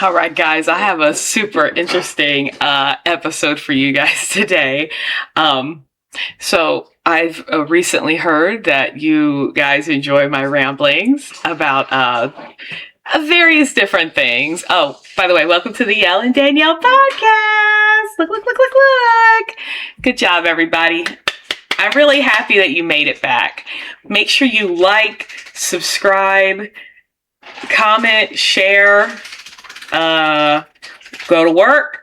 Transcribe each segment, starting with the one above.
All right, guys, I have a super interesting episode for you guys today. So I've recently heard that you guys enjoy my ramblings about various different things. Oh, by the way, welcome to the Yell and Danielle podcast. Look, look, look, look, look. Good job, everybody. I'm really happy that you made it back. Make sure you like, subscribe, comment, share, go to work,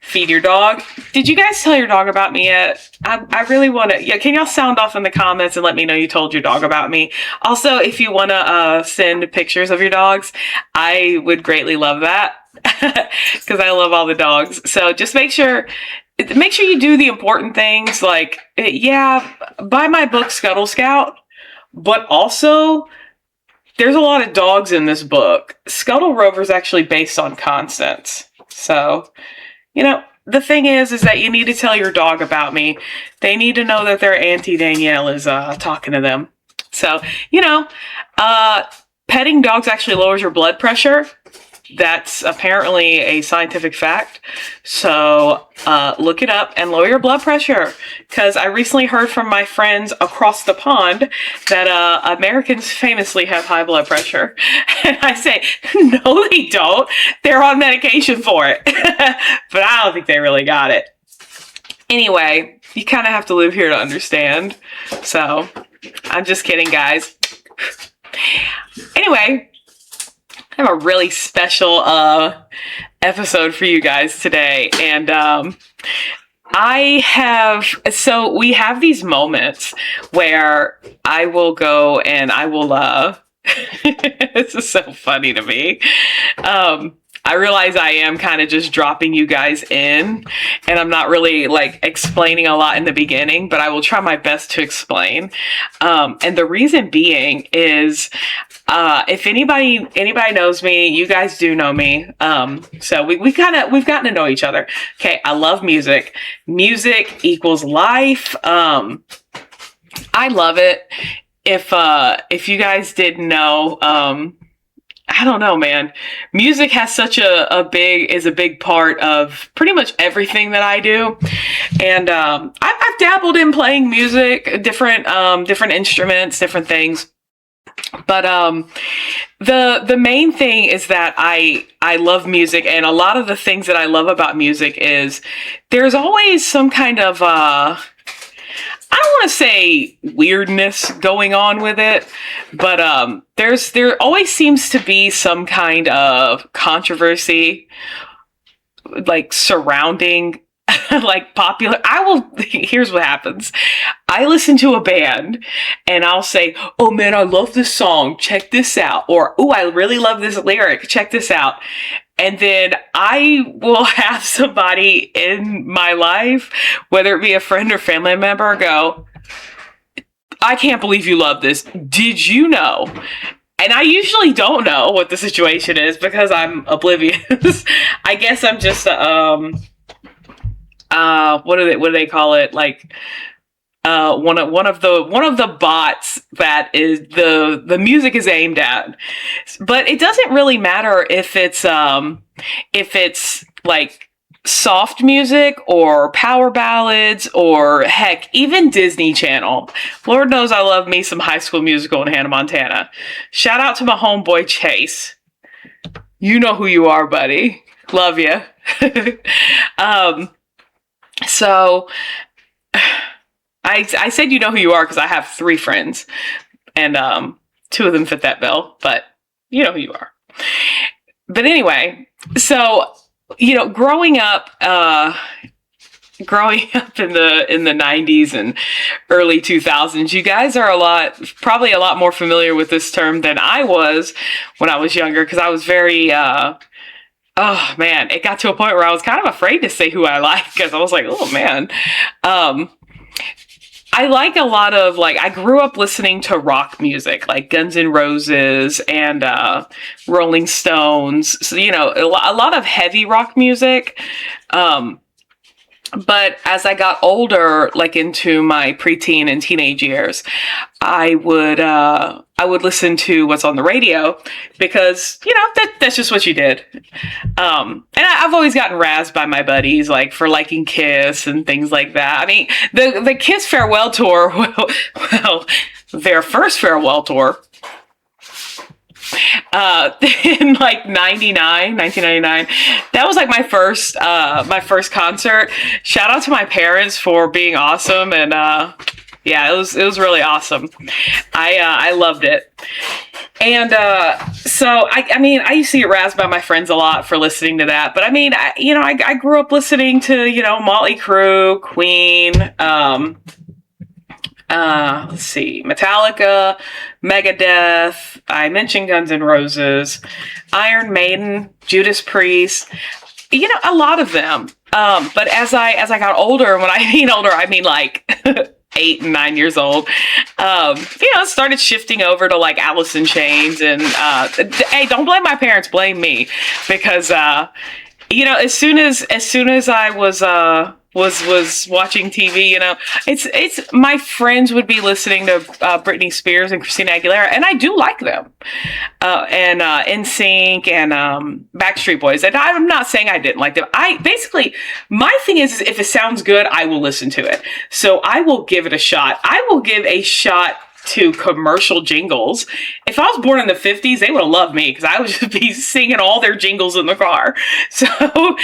feed your dog. Did you guys tell your dog about me yet? I really want to, can y'all sound off in the comments and let me know you told your dog about me? Also, if you want to send pictures of your dogs, I would greatly love that because I love all the dogs. So just make sure you do the important things, like, buy my book, Scuttle Scout, but also there's a lot of dogs in this book. Scuttle Rover is actually based on Constance. So, the thing is that you need to tell your dog about me. They need to know that their Auntie Danielle is talking to them. So, petting dogs actually lowers your blood pressure. That's apparently a scientific fact. So look it up and lower your blood pressure. Because I recently heard from my friends across the pond that Americans famously have high blood pressure. And I say, no, they don't. They're on medication for it. But I don't think they really got it. Anyway, you kind of have to live here to understand. So I'm just kidding, guys. Anyway, I have a really special episode for you guys today, and we have these moments where I will go and I will this is so funny to me. I realize I am kind of just dropping you guys in, and I'm not really explaining a lot in the beginning, but I will try my best to explain. And the reason being is, if anybody knows me, you guys do know me. So we've gotten to know each other. Okay. I love music. Music equals life. I love it. If you guys didn't know, I don't know, man. Music has such a big part of pretty much everything that I do. And I've dabbled in playing music, different instruments, different things. But the main thing is that I love music, and a lot of the things that I love about music is there's always some kind of I don't want to say weirdness going on with it, but there always seems to be some kind of controversy surrounding popular. Here's what happens. I listen to a band and I'll say, oh man, I love this song, check this out. Or, oh, I really love this lyric, check this out. And then I will have somebody in my life, whether it be a friend or family member, go, I can't believe you love this. Did you know? And I usually don't know what the situation is because I'm oblivious. I guess I'm just what do they call it? One of the bots that is the music is aimed at. But it doesn't really matter if it's soft music or power ballads or heck, even Disney Channel. Lord knows I love me some High School Musical and Hannah Montana. Shout out to my homeboy Chase. You know who you are, buddy. Love you. So I said you know who you are because I have 3 friends, and 2 of them fit that bill, but you know who you are. But anyway, so growing up in the 90s and early 2000s, you guys are probably a lot more familiar with this term than I was when I was younger, because I was very oh man, it got to a point where I was kind of afraid to say who I like, because I was like, oh man. I like a lot of I grew up listening to rock music, like Guns N' Roses and Rolling Stones. So, a lot of heavy rock music. But as I got older, like into my preteen and teenage years, I would listen to what's on the radio because that's just what you did. And I've always gotten razzed by my buddies like for liking Kiss and things like that. I mean, the Kiss farewell tour, well, their first farewell tour in like 1999, that was like my first concert. Shout out to my parents for being awesome. And yeah, it was really awesome. I loved it. And so I mean, I used to get razzed by my friends a lot for listening to that, but I mean, I grew up listening to Motley Crue, Queen, let's see, Metallica, Megadeth. I mentioned Guns N' Roses, Iron Maiden, Judas Priest. A lot of them. But as I got older, when I mean older, I mean like 8 and 9 years old. Started shifting over to like Alice in Chains and hey, don't blame my parents, blame me, because as soon as I was watching TV, it's my friends would be listening to Britney Spears and Christina Aguilera, and I do like them, and NSYNC and Backstreet Boys. And I'm not saying I didn't like them. My thing is if it sounds good, I will listen to it. So I will give it a shot. I will give a shot to commercial jingles. If I was born in the 50s, they would have loved me because I would just be singing all their jingles in the car. So,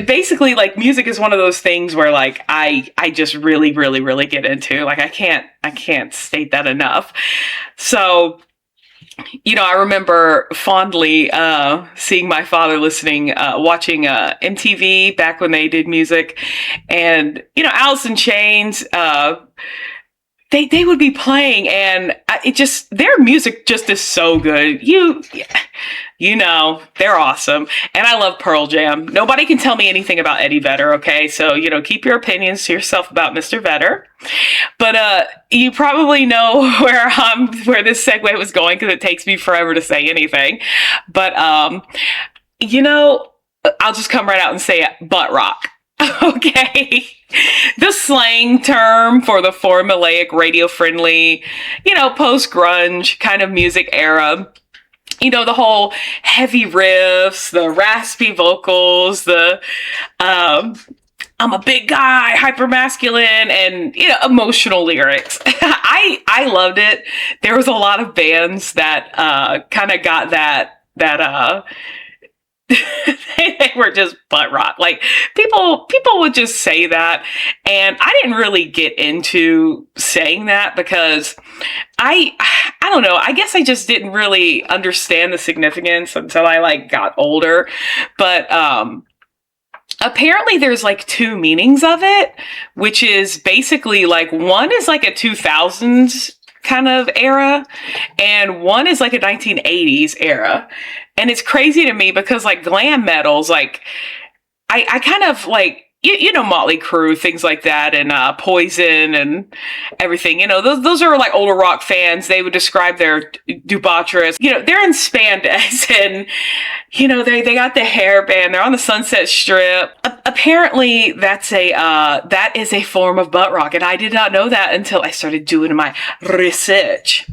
basically, like, music is one of those things where like I just really, really, really get into. Like I can't state that enough. So, I remember fondly seeing my father watching MTV back when they did music, and Alice in Chains. They would be playing, and their music just is so good. They're awesome. And I love Pearl Jam. Nobody can tell me anything about Eddie Vedder, okay? So, keep your opinions to yourself about Mr. Vedder. But you probably know where this segue was going because it takes me forever to say anything. But, I'll just come right out and say it, Buttrock. Okay. The slang term for the formulaic, radio-friendly, post-grunge kind of music era. The whole heavy riffs, the raspy vocals, the I'm a big guy, hyper-masculine, and, emotional lyrics. I loved it. There was a lot of bands that kind of got that they were just butt rock. Like people would just say that, and I didn't really get into saying that because I don't know. I guess I just didn't really understand the significance until I like got older. But apparently there's like two meanings of it, which is basically like one is like a 2000s kind of era, and one is like a 1980s era. And it's crazy to me because like glam metals, like I kind of like, Motley Crue, things like that, and Poison and everything. Those are like older rock fans. They would describe their debaucherous. They're in spandex and, they got the hairband. They're on the Sunset Strip. Apparently, that is a form of butt rock, and I did not know that until I started doing my research.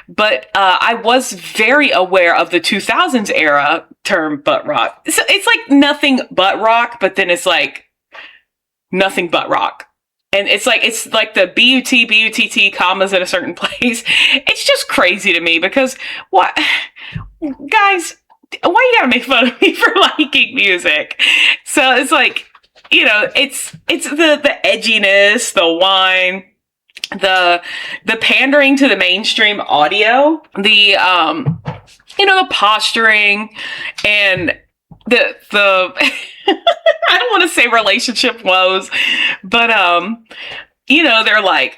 But I was very aware of the 2000s era term butt rock. So it's like nothing but rock, but then it's like nothing but rock. And it's like the B-U-T, B-U-T-T commas in a certain place. It's just crazy to me because what, guys, why you gotta make fun of me for liking music? So it's like, it's the edginess, the whine, the pandering to the mainstream audio, the posturing, and the I don't want to say relationship woes, but they're like,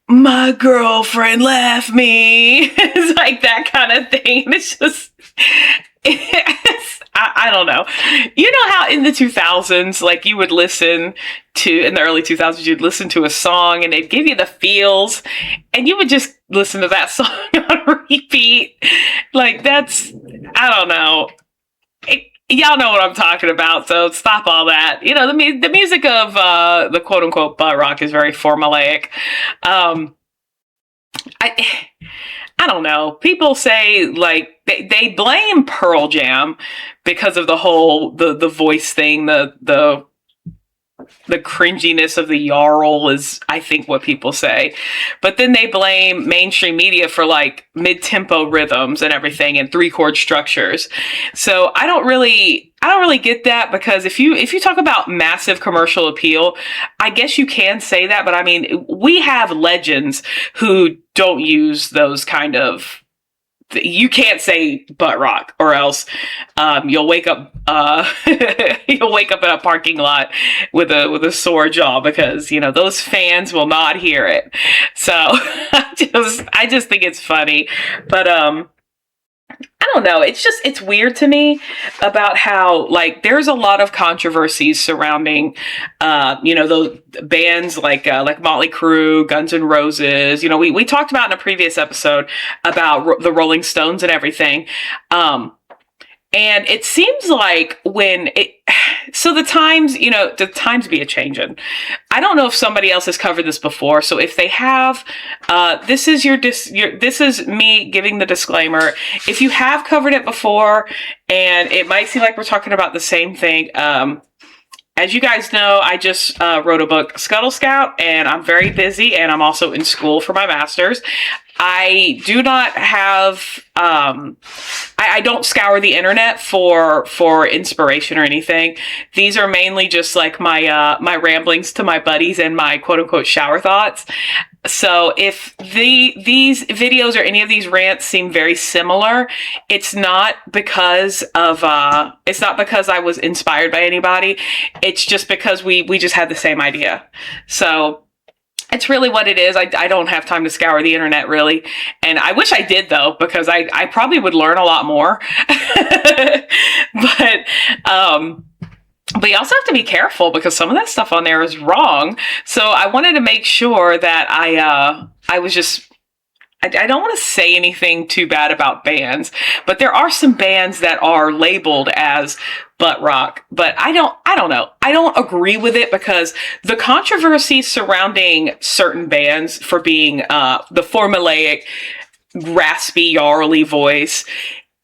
my girlfriend left me. It's like that kind of thing. It's just I don't know. You know how in the 2000s, like you would listen to, in the early 2000s, you'd listen to a song and they'd give you the feels and you would just listen to that song on repeat. Like that's, I don't know. Y'all know what I'm talking about, so stop all that. You know, the music of the quote unquote butt rock is very formulaic. Um, I I don't know. People say like they blame Pearl Jam because of the whole the voice thing, the cringiness of the Jarl is, I think, what people say. But then they blame mainstream media for like mid-tempo rhythms and everything and three-chord structures. So I don't really get that, because if you talk about massive commercial appeal, I guess you can say that, but I mean, we have legends who don't use those kind of, you can't say butt rock, or else you'll wake up you'll wake up in a parking lot with a sore jaw, because you know those fans will not hear it. So I just think it's funny, but I don't know. It's weird to me about how like there's a lot of controversies surrounding, those bands like Motley Crue, Guns N' Roses. You know, we talked about in a previous episode about the Rolling Stones and everything. And it seems like so the times be a changing. I don't know if somebody else has covered this before. So if they have, this is this is me giving the disclaimer. If you have covered it before, and it might seem like we're talking about the same thing, as you guys know, I just wrote a book, Scuttle Scout, and I'm very busy, and I'm also in school for my master's. I do not have, I don't scour the internet for inspiration or anything. These are mainly just like my ramblings to my buddies and my quote unquote shower thoughts. So if these videos or any of these rants seem very similar, it's not because I was inspired by anybody. It's just because we just had the same idea. So it's really what it is. I don't have time to scour the internet, really. And I wish I did, though, because I probably would learn a lot more. But you also have to be careful, because some of that stuff on there is wrong. So I wanted to make sure that I don't want to say anything too bad about bands, but there are some bands that are labeled as butt rock, but I don't know. I don't agree with it, because the controversy surrounding certain bands for being the formulaic, raspy, yarly voice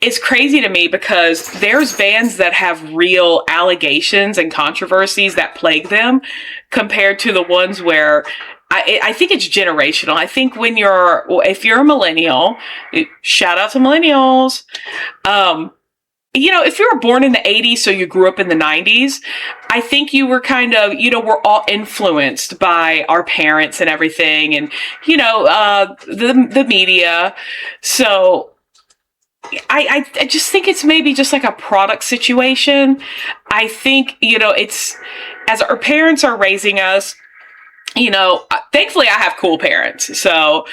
is crazy to me, because there's bands that have real allegations and controversies that plague them, compared to the ones where I think it's generational. I think if you're a millennial, shout out to millennials, if you were born in the 80s, so you grew up in the 90s, I think you were kind of, we're all influenced by our parents and everything, and, the media. So I just think it's maybe just like a product situation. I think, it's, as our parents are raising us, thankfully I have cool parents. So,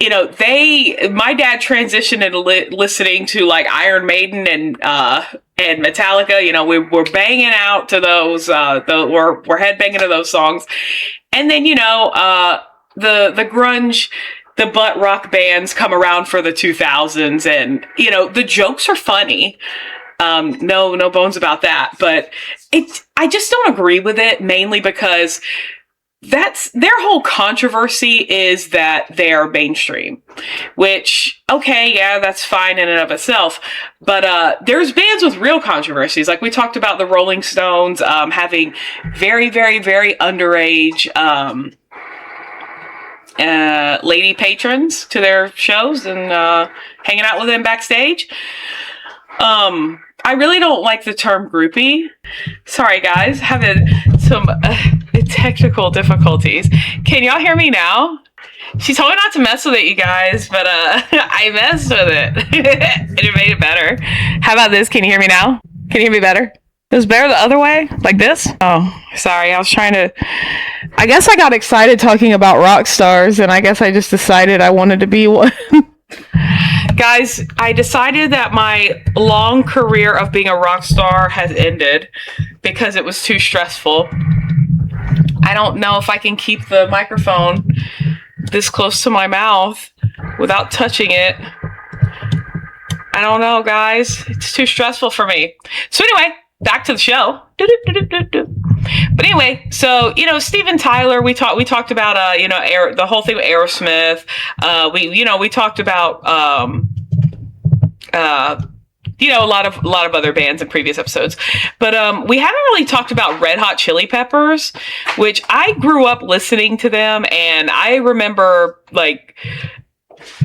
my dad transitioned into listening to like Iron Maiden and Metallica. We're banging out to those, we're headbanging to those songs. And then, the grunge, the butt rock bands come around for the 2000s, and, the jokes are funny. No bones about that, but I just don't agree with it, mainly because that's their whole controversy, is that they're mainstream, which, okay, yeah, that's fine in and of itself. But there's bands with real controversies. Like we talked about the Rolling Stones having very, very, very underage lady patrons to their shows and hanging out with them backstage. I really don't like the term groupie. Sorry, guys, having some technical difficulties. Can y'all hear me now? She told me not to mess with it, you guys, but I messed with it. And it made it better. How about this? Can you hear me now? Can you hear me better? It was better the other way? Like this? Oh, sorry. I was trying to... I guess I got excited talking about rock stars, and I guess I just decided I wanted to be one. Guys, I decided that my long career of being a rock star has ended because it was too stressful. I don't know if I can keep the microphone this close to my mouth without touching it. I don't know, guys. It's too stressful for me. So anyway, back to the show. But anyway, so Steven Tyler, we talked about the whole thing with Aerosmith. We talked about a lot of other bands in previous episodes, but we haven't really talked about Red Hot Chili Peppers, which I grew up listening to them, and I remember like.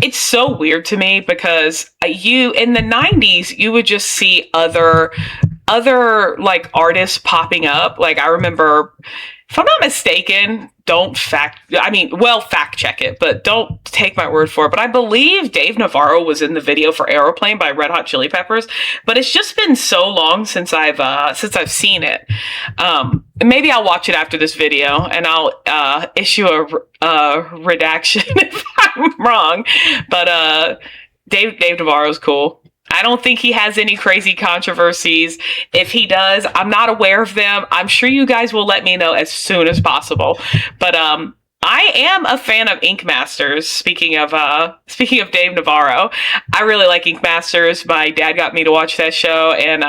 It's so weird to me because in the 90s you would just see other like artists popping up. Like I remember, if I'm not mistaken, fact check it, but don't take my word for it. But I believe Dave Navarro was in the video for Aeroplane by Red Hot Chili Peppers. But it's just been so long since I've seen it. Maybe I'll watch it after this video and I'll issue a redaction if I'm wrong. But Dave Navarro's cool. I don't think he has any crazy controversies. If he does, I'm not aware of them. I'm sure you guys will let me know as soon as possible. But I am a fan of Ink Masters. Speaking of Dave Navarro, I really like Ink Masters. My dad got me to watch that show, and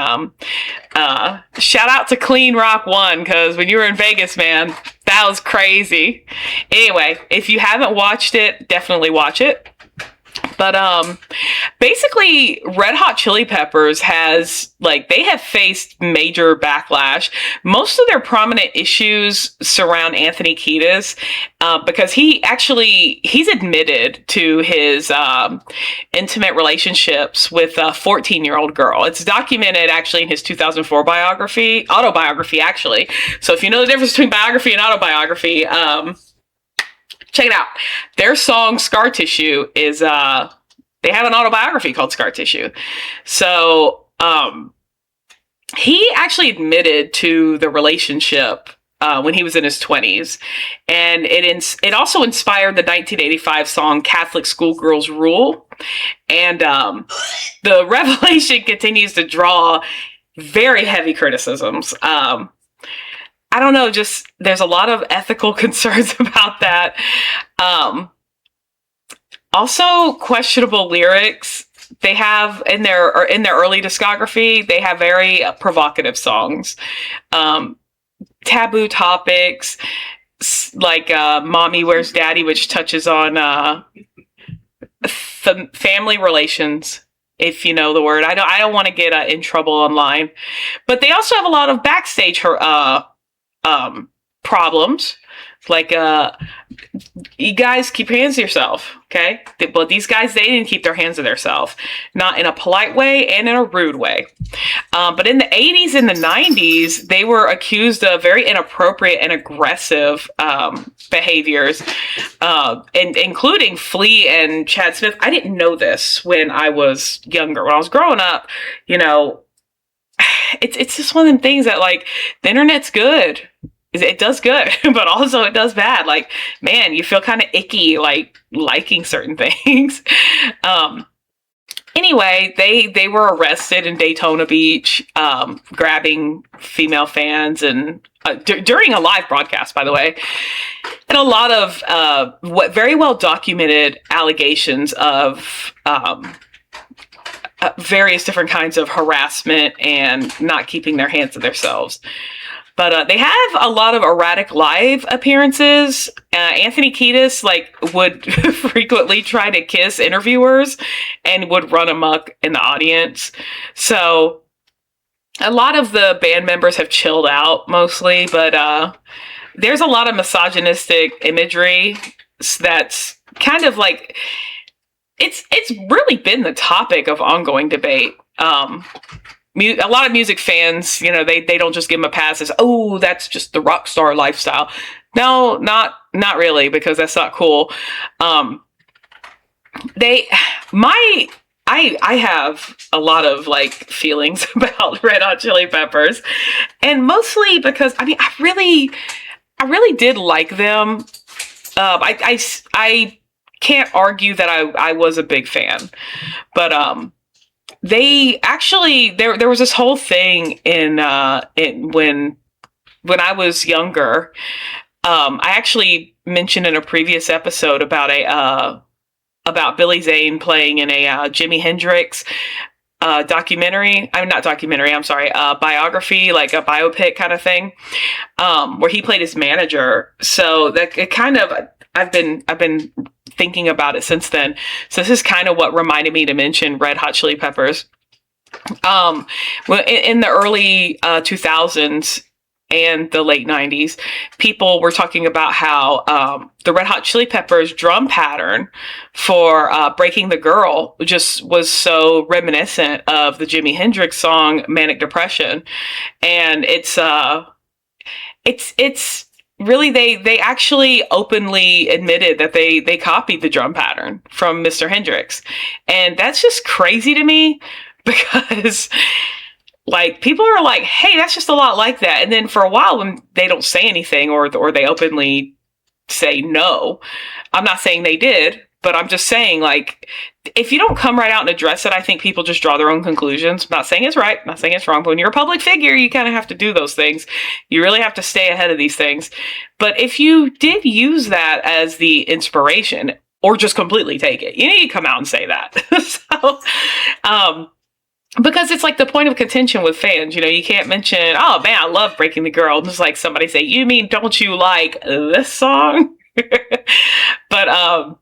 shout out to Clean Rock 1, because when you were in Vegas, man, that was crazy. Anyway, if you haven't watched it, definitely watch it. But basically, Red Hot Chili Peppers they have faced major backlash. Most of their prominent issues surround Anthony Kiedis, because he's admitted to his intimate relationships with a 14-year-old girl. It's documented actually in his 2004 autobiography actually. So if you know the difference between biography and autobiography, check it out. Their song Scar Tissue is, they have an autobiography called Scar Tissue. So, he actually admitted to the relationship, when he was in his 20s. And it also inspired the 1985 song Catholic Schoolgirls Rule. And, the revelation continues to draw very heavy criticisms. I don't know, just there's a lot of ethical concerns about that. Also, questionable lyrics. They have in their early discography, they have very provocative songs. Taboo topics like Mommy Where's Daddy, which touches on family relations. If you know the word. I don't want to get in trouble online. But they also have a lot of backstage problems, like you guys keep your hands to yourself, okay? But these guys, they didn't keep their hands to themselves, not in a polite way and in a rude way. But in the 80s and the 90s, they were accused of very inappropriate and aggressive behaviors, and including Flea and Chad Smith. I didn't know this when I was younger. When I was growing up, it's just one of them things that, like, the internet's good. It does good, but also it does bad. Like, man, you feel kind of icky, like, liking certain things. Anyway, they were arrested in Daytona Beach, grabbing female fans, and during a live broadcast, by the way. And a lot of very well documented allegations of various different kinds of harassment and not keeping their hands to themselves. But they have a lot of erratic live appearances. Anthony Kiedis would frequently try to kiss interviewers and would run amok in the audience. So a lot of the band members have chilled out mostly, but there's a lot of misogynistic imagery that's kind of like, it's really been the topic of ongoing debate. A lot of music fans, they don't just give them a pass as, oh, that's just the rock star lifestyle. No, not really, because that's not cool. I have a lot of feelings about Red Hot Chili Peppers, and mostly because I really did like them. I can't argue that I was a big fan, but they actually, there was this whole thing when I was younger. I actually mentioned in a previous episode about Billy Zane playing in a Jimi Hendrix documentary. I'm not documentary. I'm sorry. Biography, like a biopic kind of thing, where he played his manager. So that it kind of, I've been thinking about it since then. So this is kind of what reminded me to mention Red Hot Chili Peppers. Well, in the early 2000s and the late 90s, people were talking about how the Red Hot Chili Peppers drum pattern for Breaking the Girl just was so reminiscent of the Jimi Hendrix song Manic Depression. And it's really, they actually openly admitted that they copied the drum pattern from Mr. Hendrix. And that's just crazy to me because like people are like, hey, that's just a lot like that. And then for a while when they don't say anything or they openly say no, I'm not saying they did, but I'm just saying, like, if you don't come right out and address it, I think people just draw their own conclusions. I'm not saying it's right, I'm not saying it's wrong, but when you're a public figure, you kind of have to do those things. You really have to stay ahead of these things. But if you did use that as the inspiration, or just completely take it, you need to come out and say that. So, because it's like the point of contention with fans, you can't mention, oh man, I love Breaking the Girl. And it's like somebody say, you mean, don't you like this song? But,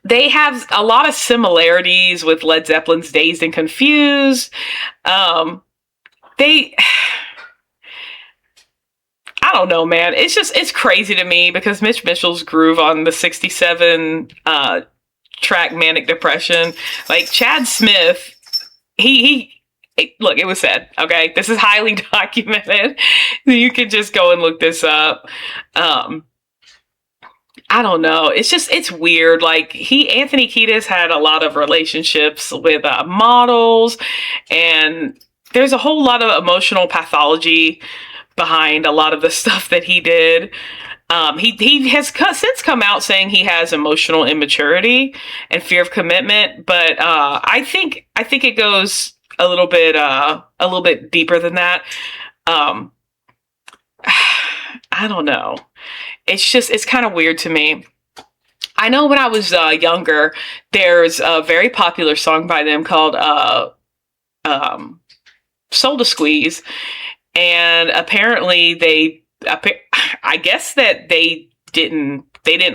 they have a lot of similarities with Led Zeppelin's Dazed and Confused. I don't know, man. It's crazy to me because Mitch Mitchell's groove on the 67 track Manic Depression, like Chad Smith, look, it was said, okay? This is highly documented. You can just go and look this up. I don't know. It's weird. Like Anthony Kiedis had a lot of relationships with models, and there's a whole lot of emotional pathology behind a lot of the stuff that he did. He has since come out saying he has emotional immaturity and fear of commitment, but I think it goes a little bit deeper than that. I don't know. It's kind of weird to me. I know when I was younger, there's a very popular song by them called Soul to Squeeze. And apparently I guess that they didn't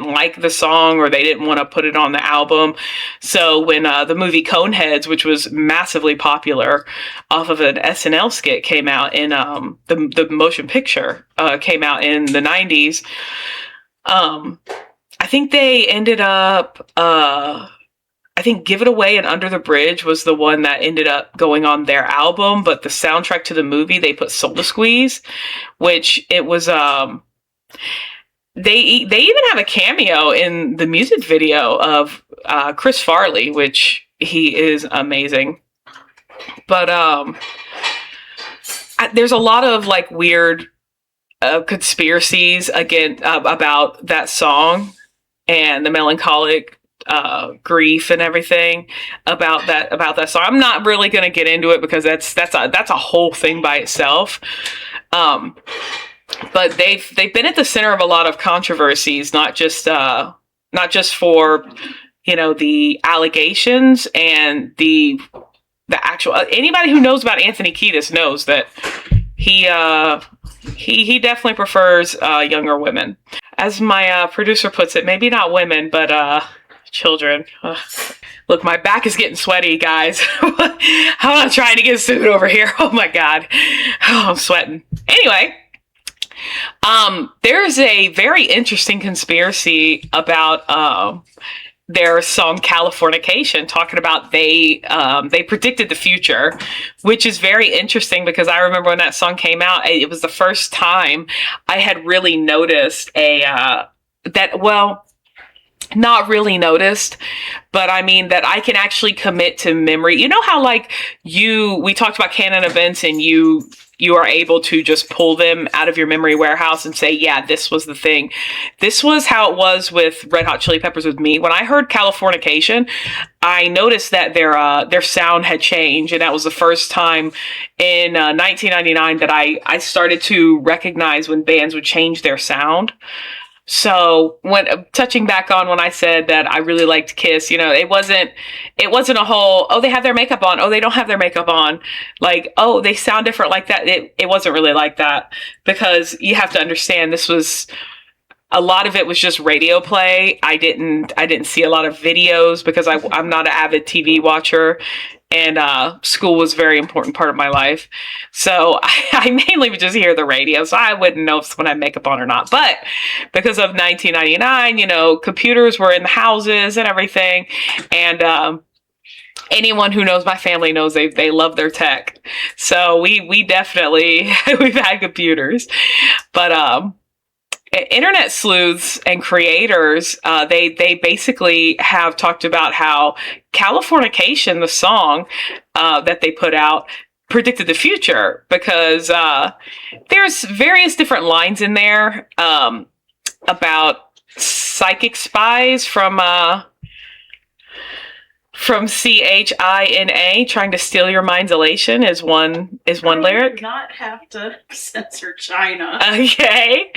like the song, or they didn't want to put it on the album. So when the movie Coneheads, which was massively popular off of an SNL skit, came out in the motion picture came out in the 90s, I think they ended up I think Give It Away and Under the Bridge was the one that ended up going on their album, but the soundtrack to the movie, they put Soul to Squeeze, which it was they even have a cameo in the music video of Chris Farley, which he is amazing. But there's a lot of like weird conspiracies again about that song and the melancholic grief and everything about that song. I'm not really going to get into it because that's a whole thing by itself. But they've been at the center of a lot of controversies, not just for the allegations and the actual. Anybody who knows about Anthony Kiedis knows that he definitely prefers younger women. As my producer puts it, maybe not women, but children. Look, my back is getting sweaty, guys. I'm not trying to get sued over here. Oh my God. Oh, I'm sweating. Anyway. There's a very interesting conspiracy about their song Californication, talking about they predicted the future, which is very interesting because I remember when that song came out, it was the first time I had really noticed not really noticed, but I mean that I can actually commit to memory. You know how like we talked about canon events and you are able to just pull them out of your memory warehouse and say, yeah, this was the thing. This was how it was with Red Hot Chili Peppers with me. When I heard Californication, I noticed that their sound had changed. And that was the first time in 1999 that I started to recognize when bands would change their sound. So when touching back on when I said that I really liked Kiss, it wasn't a whole, oh, they have their makeup on, oh, they don't have their makeup on, like, oh, they sound different like that. It wasn't really like that, because you have to understand, this was a lot of it was just radio play. I didn't see a lot of videos because I'm not an avid TV watcher, and school was a very important part of my life. So I mainly would just hear the radio, so I wouldn't know if someone had makeup on or not. But because of 1999, computers were in the houses and everything, and anyone who knows my family knows they love their tech. So we definitely we've had computers, but internet sleuths and creators, they basically have talked about how Californication, the song that they put out, predicted the future, because there's various different lines in there about psychic spies from CHINA trying to steal your mind's elation is one lyric. Not have to censor China. Okay.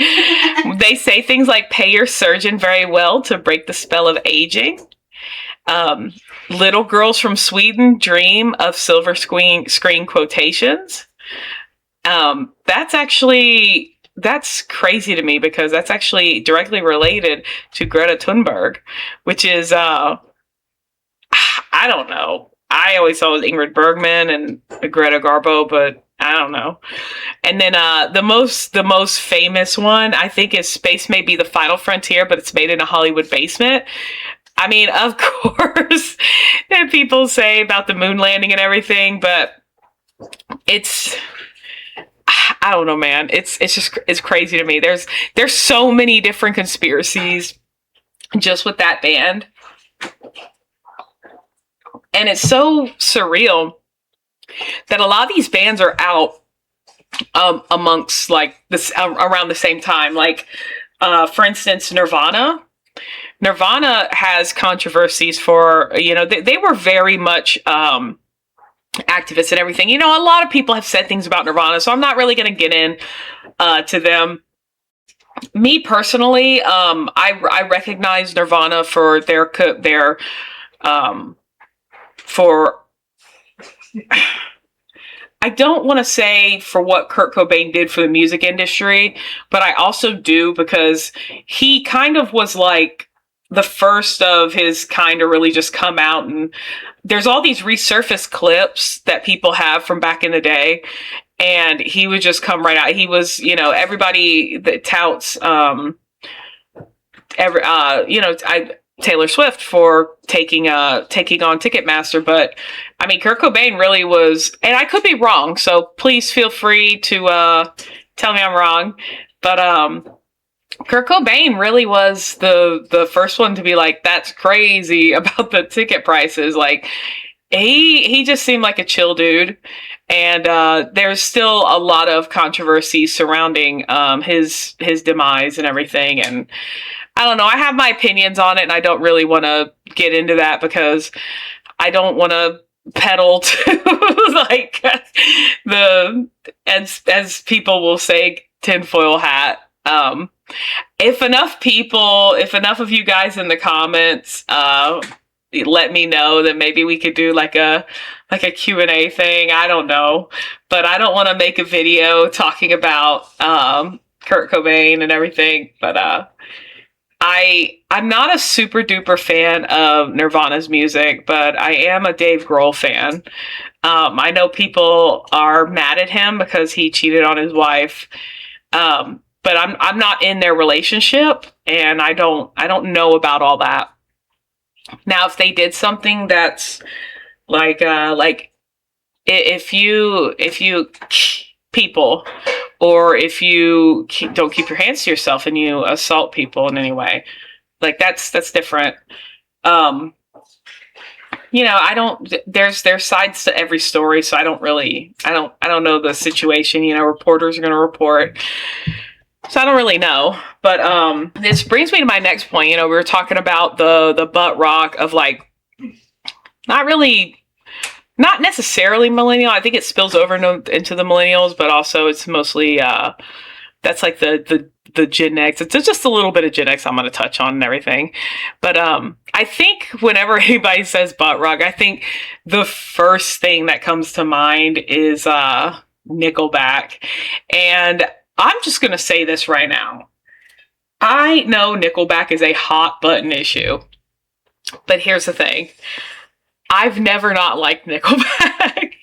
They say things like, pay your surgeon very well to break the spell of aging. Little girls from Sweden dream of silver screen quotations. That's crazy to me, because that's actually directly related to Greta Thunberg, which is I don't know. I always thought it was Ingrid Bergman and Greta Garbo, but I don't know. And then the most famous one, I think, is Space May Be the Final Frontier, but it's made in a Hollywood basement. I mean, of course, people say about the moon landing and everything, but I don't know, man. It's crazy to me. There's so many different conspiracies just with that band. And it's so surreal that a lot of these bands are out amongst like this around the same time. Like, for instance, Nirvana. Nirvana has controversies for, they were very much activists and everything. A lot of people have said things about Nirvana, so I'm not really going to get in to them. Me personally, I recognize Nirvana for I don't want to say for what Kurt Cobain did for the music industry, but I also do because he kind of was like the first of his kind to really just come out, and there's all these resurfaced clips that people have from back in the day, and he would just come right out. He was, everybody that touts, Taylor Swift for taking on Ticketmaster, but I mean, Kurt Cobain really was, and I could be wrong, so please feel free to tell me I'm wrong, but Kurt Cobain really was the first one to be like, that's crazy about the ticket prices. Like, he just seemed like a chill dude, and there's still a lot of controversy surrounding his demise and everything, and I don't know. I have my opinions on it, and I don't really want to get into that because I don't want to peddle to like as people will say, tinfoil hat. If enough of you guys in the comments let me know, then maybe we could do like a Q&A thing. I don't know, but I don't want to make a video talking about Kurt Cobain and everything, but I'm not a super duper fan of Nirvana's music, but I am a Dave Grohl fan. I know people are mad at him because he cheated on his wife, but I'm not in their relationship, and I don't know about all that. Now, if they did something that's like if you people, or if you don't keep your hands to yourself and you assault people in any way, like that's different. I don't, there's sides to every story, so I don't know the situation. Reporters are going to report, so I don't really know. But this brings me to my next point. We were talking about the Buttrock of like, not necessarily millennial. I think it spills over into the millennials, but also it's mosely that That's like the Gen X. It's just a little bit of Gen X I'm going to touch on and everything. But I think whenever anybody says Buttrock, I think the first thing that comes to mind is Nickelback. And I'm just going to say this right now. I know Nickelback is a hot button issue. But here's the thing. I've never not liked Nickelback.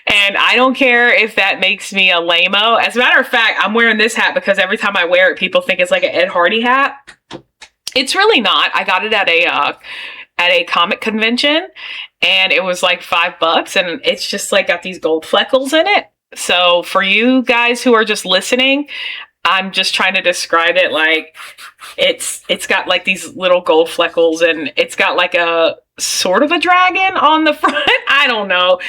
And I don't care if that makes me a lame-o. As a matter of fact, I'm wearing this hat because every time I wear it, people think it's like an Ed Hardy hat. It's really not. I got it at a comic convention, and it was like $5, and it's just like got these gold fleckles in it. So for you guys who are just listening, I'm just trying to describe it like it's got like these little gold fleckles, and it's got like a sort of a dragon on the front. I don't know.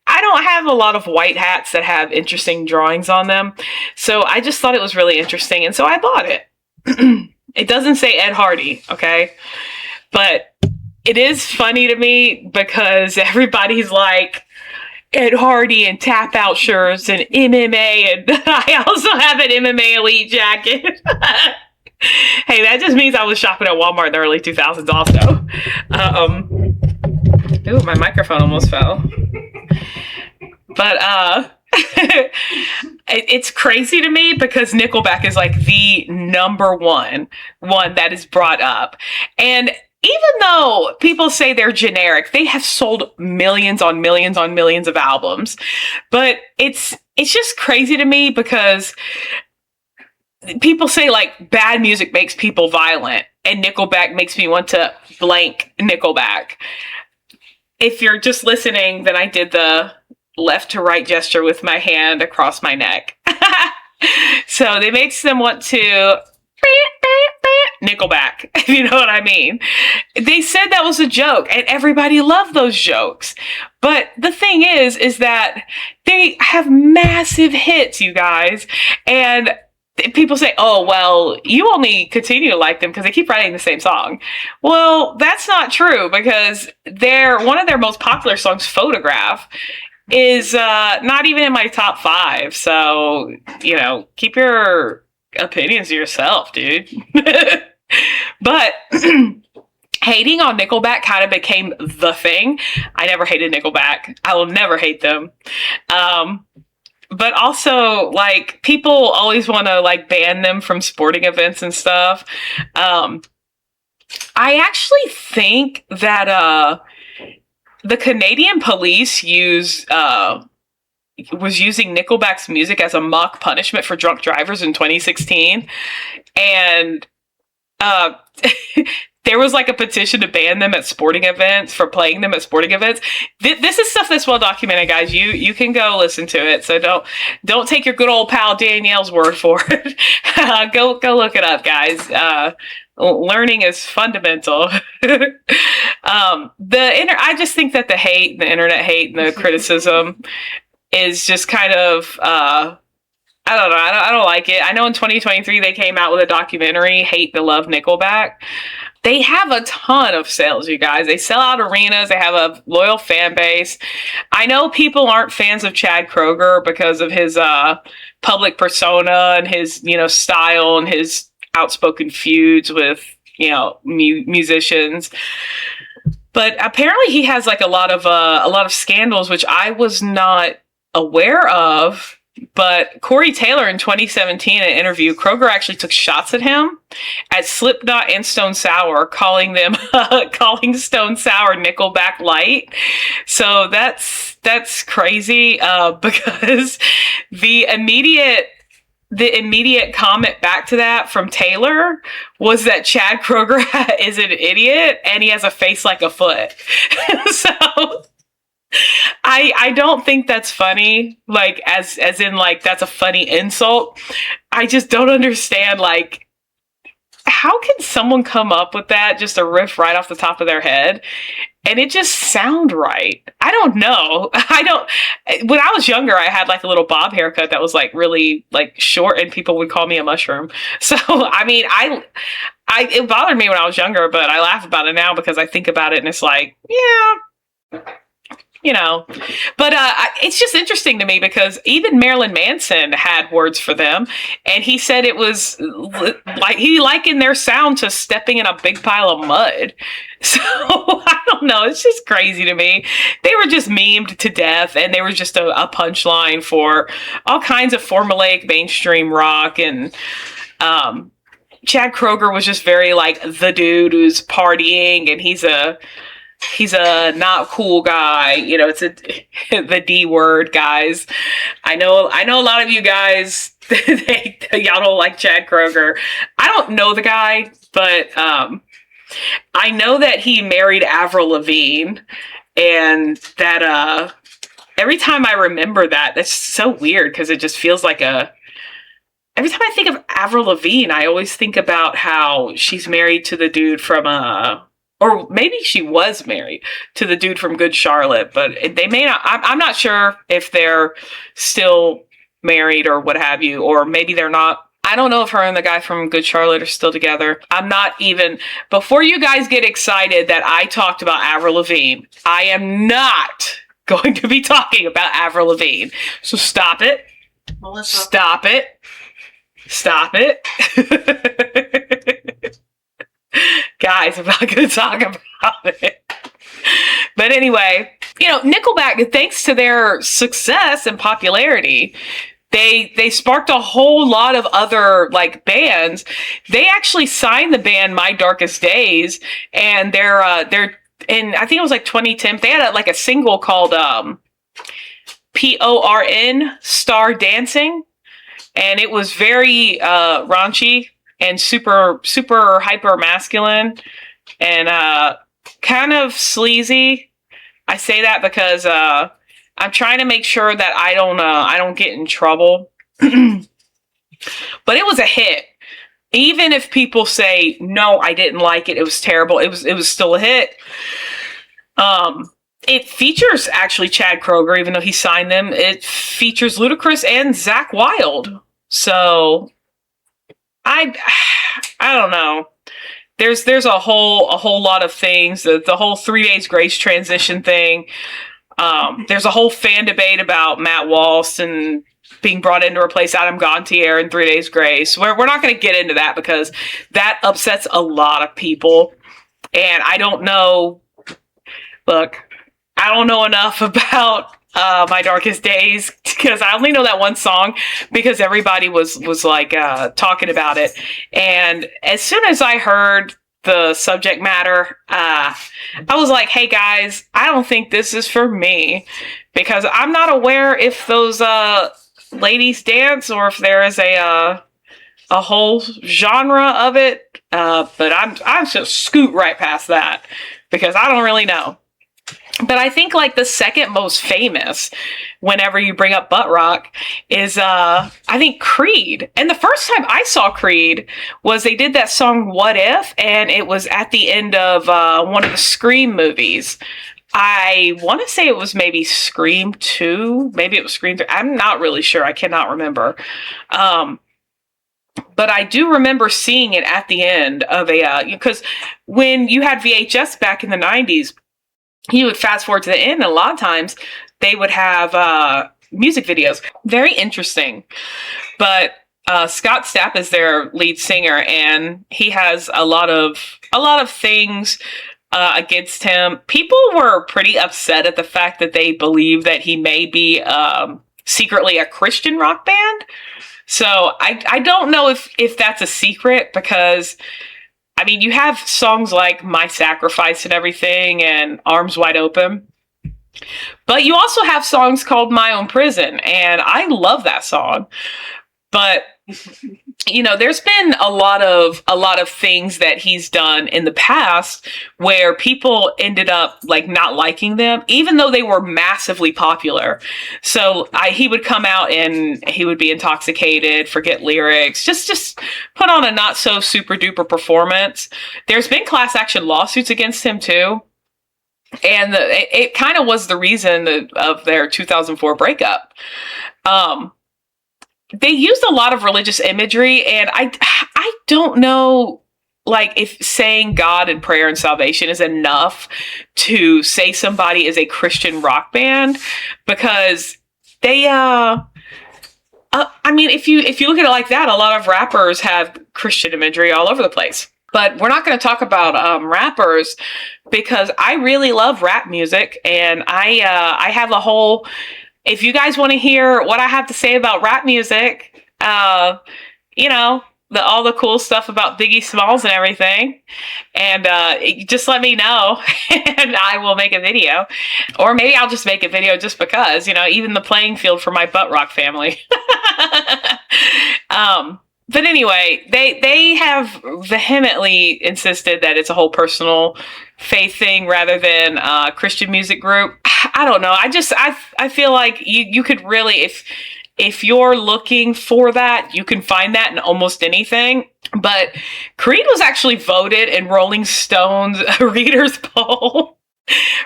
I don't have a lot of white hats that have interesting drawings on them. So I just thought it was really interesting, and so I bought it. It doesn't say Ed Hardy, okay? But it is funny to me because everybody's like, Ed Hardy and tap out shirts and MMA, and I also have an MMA Elite jacket. Hey, that just means I was shopping at Walmart in the early 2000s also. Ooh, my microphone almost fell. But it's crazy to me because Nickelback is like the number one that is brought up. And even though people say they're generic, they have sold millions on millions on millions of albums. But it's just crazy to me because people say like bad music makes people violent, and Nickelback makes me want to blank Nickelback. If you're just listening, then I did the left to right gesture with my hand across my neck. So it makes them want to Nickelback, if you know what I mean. They said that was a joke, and everybody loved those jokes. But the thing is that they have massive hits, you guys. And people say, oh, well, you only continue to like them because they keep writing the same song. Well, that's not true, because one of their most popular songs, Photograph, is not even in my top 5. So, keep your opinions to yourself, dude. But hating on Nickelback kind of became the thing. I never hated Nickelback. I will never hate them. But also, like, people always want to, like, ban them from sporting events and stuff. I actually think that the Canadian police was using Nickelback's music as a mock punishment for drunk drivers in 2016. And there was like a petition to ban them at sporting events, for playing them at sporting events. This is stuff that's well documented, guys. You can go listen to it. So don't take your good old pal Danielle's word for it. Go look it up, guys. Learning is fundamental. I just think that the internet hate and the criticism is just kind of, I don't know. I don't like it. I know in 2023 they came out with a documentary, Hate to Love Nickelback. They have a ton of sales, you guys. They sell out arenas. They have a loyal fan base. I know people aren't fans of Chad Kroeger because of his public persona and his, style and his outspoken feuds with, musicians. But apparently he has like a lot of scandals, which I was not aware of. But Corey Taylor in 2017, in an interview, Kroeger actually took shots at him at Slipknot and Stone Sour, calling Stone Sour Nickelback Light. So that's crazy, because the immediate comment back to that from Taylor was that Chad Kroeger is an idiot and he has a face like a foot. So I don't think that's funny, like as in like that's a funny insult. I just don't understand, like, how can someone come up with that, just a riff right off the top of their head, and it just sound right? I don't know. When I was younger, I had like a little bob haircut that was like really like short, and people would call me a mushroom. So I mean, it bothered me when I was younger, but I laugh about it now because I think about it and it's like, yeah, you know, but it's just interesting to me because even Marilyn Manson had words for them, and he said it was like he likened their sound to stepping in a big pile of mud. So I don't know, it's just crazy to me. They were just memed to death, and they were just a punchline for all kinds of formulaic mainstream rock. And Chad Kroeger was just very like the dude who's partying, and he's a not cool guy. You know, it's the D word, guys. I know a lot of you guys, y'all don't like Chad Kroeger. I don't know the guy, but I know that he married Avril Lavigne, and that every time I remember that, that's so weird because it just feels like every time I think of Avril Lavigne, I always think about how she's married to the dude from or maybe she was married to the dude from Good Charlotte, but they may not. I'm not sure if they're still married or what have you, or maybe they're not. I don't know if her and the guy from Good Charlotte are still together. I'm not even, before you guys get excited that I talked about Avril Lavigne, I am not going to be talking about Avril Lavigne. So stop it. Melissa. Stop it. Stop it. Guys, I'm not going to talk about it. But anyway, you know, Nickelback, thanks to their success and popularity, they sparked a whole lot of other like bands. They actually signed the band My Darkest Days, and they're in, I think it was like 2010. They had like a single called PORN, Star Dancing, and it was very raunchy and super hyper masculine and kind of sleazy. I say that because I'm trying to make sure that I don't get in trouble. But it was a hit. Even if people say no, I didn't like it, it was terrible, it was still a hit. It features actually Chad Kroeger, even though he signed them. It features Ludacris and Zakk Wylde. So I don't know. There's a whole lot of things. The whole 3 Days Grace transition thing. There's a whole fan debate about Matt Walsh and being brought in to replace Adam Gontier in 3 Days Grace. We're not going to get into that because that upsets a lot of people. And I don't know. Look, I don't know enough about My Darkest Days because I only know that one song because everybody was like talking about it. And as soon as I heard the subject matter, I was like, hey guys, I don't think this is for me because I'm not aware if those ladies dance or if there is a whole genre of it. But I'm just scoot right past that because I don't really know. But I think like the second most famous, whenever you bring up Buttrock, is I think Creed. And the first time I saw Creed was they did that song What If, and it was at the end of one of the Scream movies. I want to say it was maybe Scream 2, maybe it was Scream 3. I'm not really sure. I cannot remember. But I do remember seeing it at the end of because when you had VHS back in the 90s, you would fast forward to the end, and a lot of times they would have music videos. Very interesting. But Scott Stapp is their lead singer, and he has a lot of things against him. People were pretty upset at the fact that they believe that he may be secretly a Christian rock band. So I don't know if that's a secret because, I mean, you have songs like My Sacrifice and everything and Arms Wide Open. But you also have songs called My Own Prison, and I love that song. But you know, there's been a lot of things that he's done in the past where people ended up like not liking them, even though they were massively popular. So he would come out and he would be intoxicated, forget lyrics, just put on a not so super duper performance. There's been class action lawsuits against him too. And it kind of was the reason of their 2004 breakup. They used a lot of religious imagery, and I don't know like if saying God and prayer and salvation is enough to say somebody is a Christian rock band, because they I mean, if you look at it like that, a lot of rappers have Christian imagery all over the place. But we're not going to talk about rappers, because I really love rap music, and I have a whole. If you guys want to hear what I have to say about rap music, you know, all the cool stuff about Biggie Smalls and everything, and just let me know, and I will make a video, or maybe I'll just make a video just because, even the playing field for my Buttrock family. But anyway, they have vehemently insisted that it's a whole personal faith thing rather than a Christian music group. I don't know. I feel like you could really, if you're looking for that, you can find that in almost anything. But Creed was actually voted in Rolling Stone's readers poll.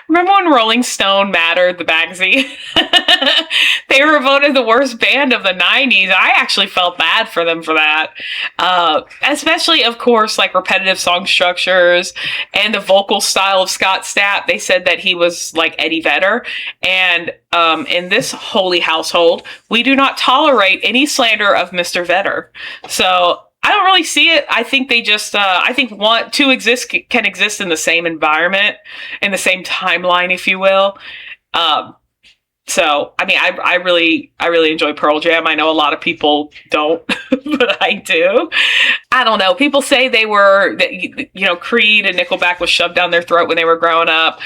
Remember when Rolling Stone mattered, the magazine? They were voted the worst band of the 90s. I actually felt bad for them for that. Especially, of course, like repetitive song structures and the vocal style of Scott Stapp. They said that he was like Eddie Vedder. And in this holy household, we do not tolerate any slander of Mr. Vedder. So I don't really see it. I think they just, I think can exist in the same environment, in the same timeline, if you will. So, I mean, I really enjoy Pearl Jam. I know a lot of people don't, but I do. I don't know. People say Creed and Nickelback was shoved down their throat when they were growing up.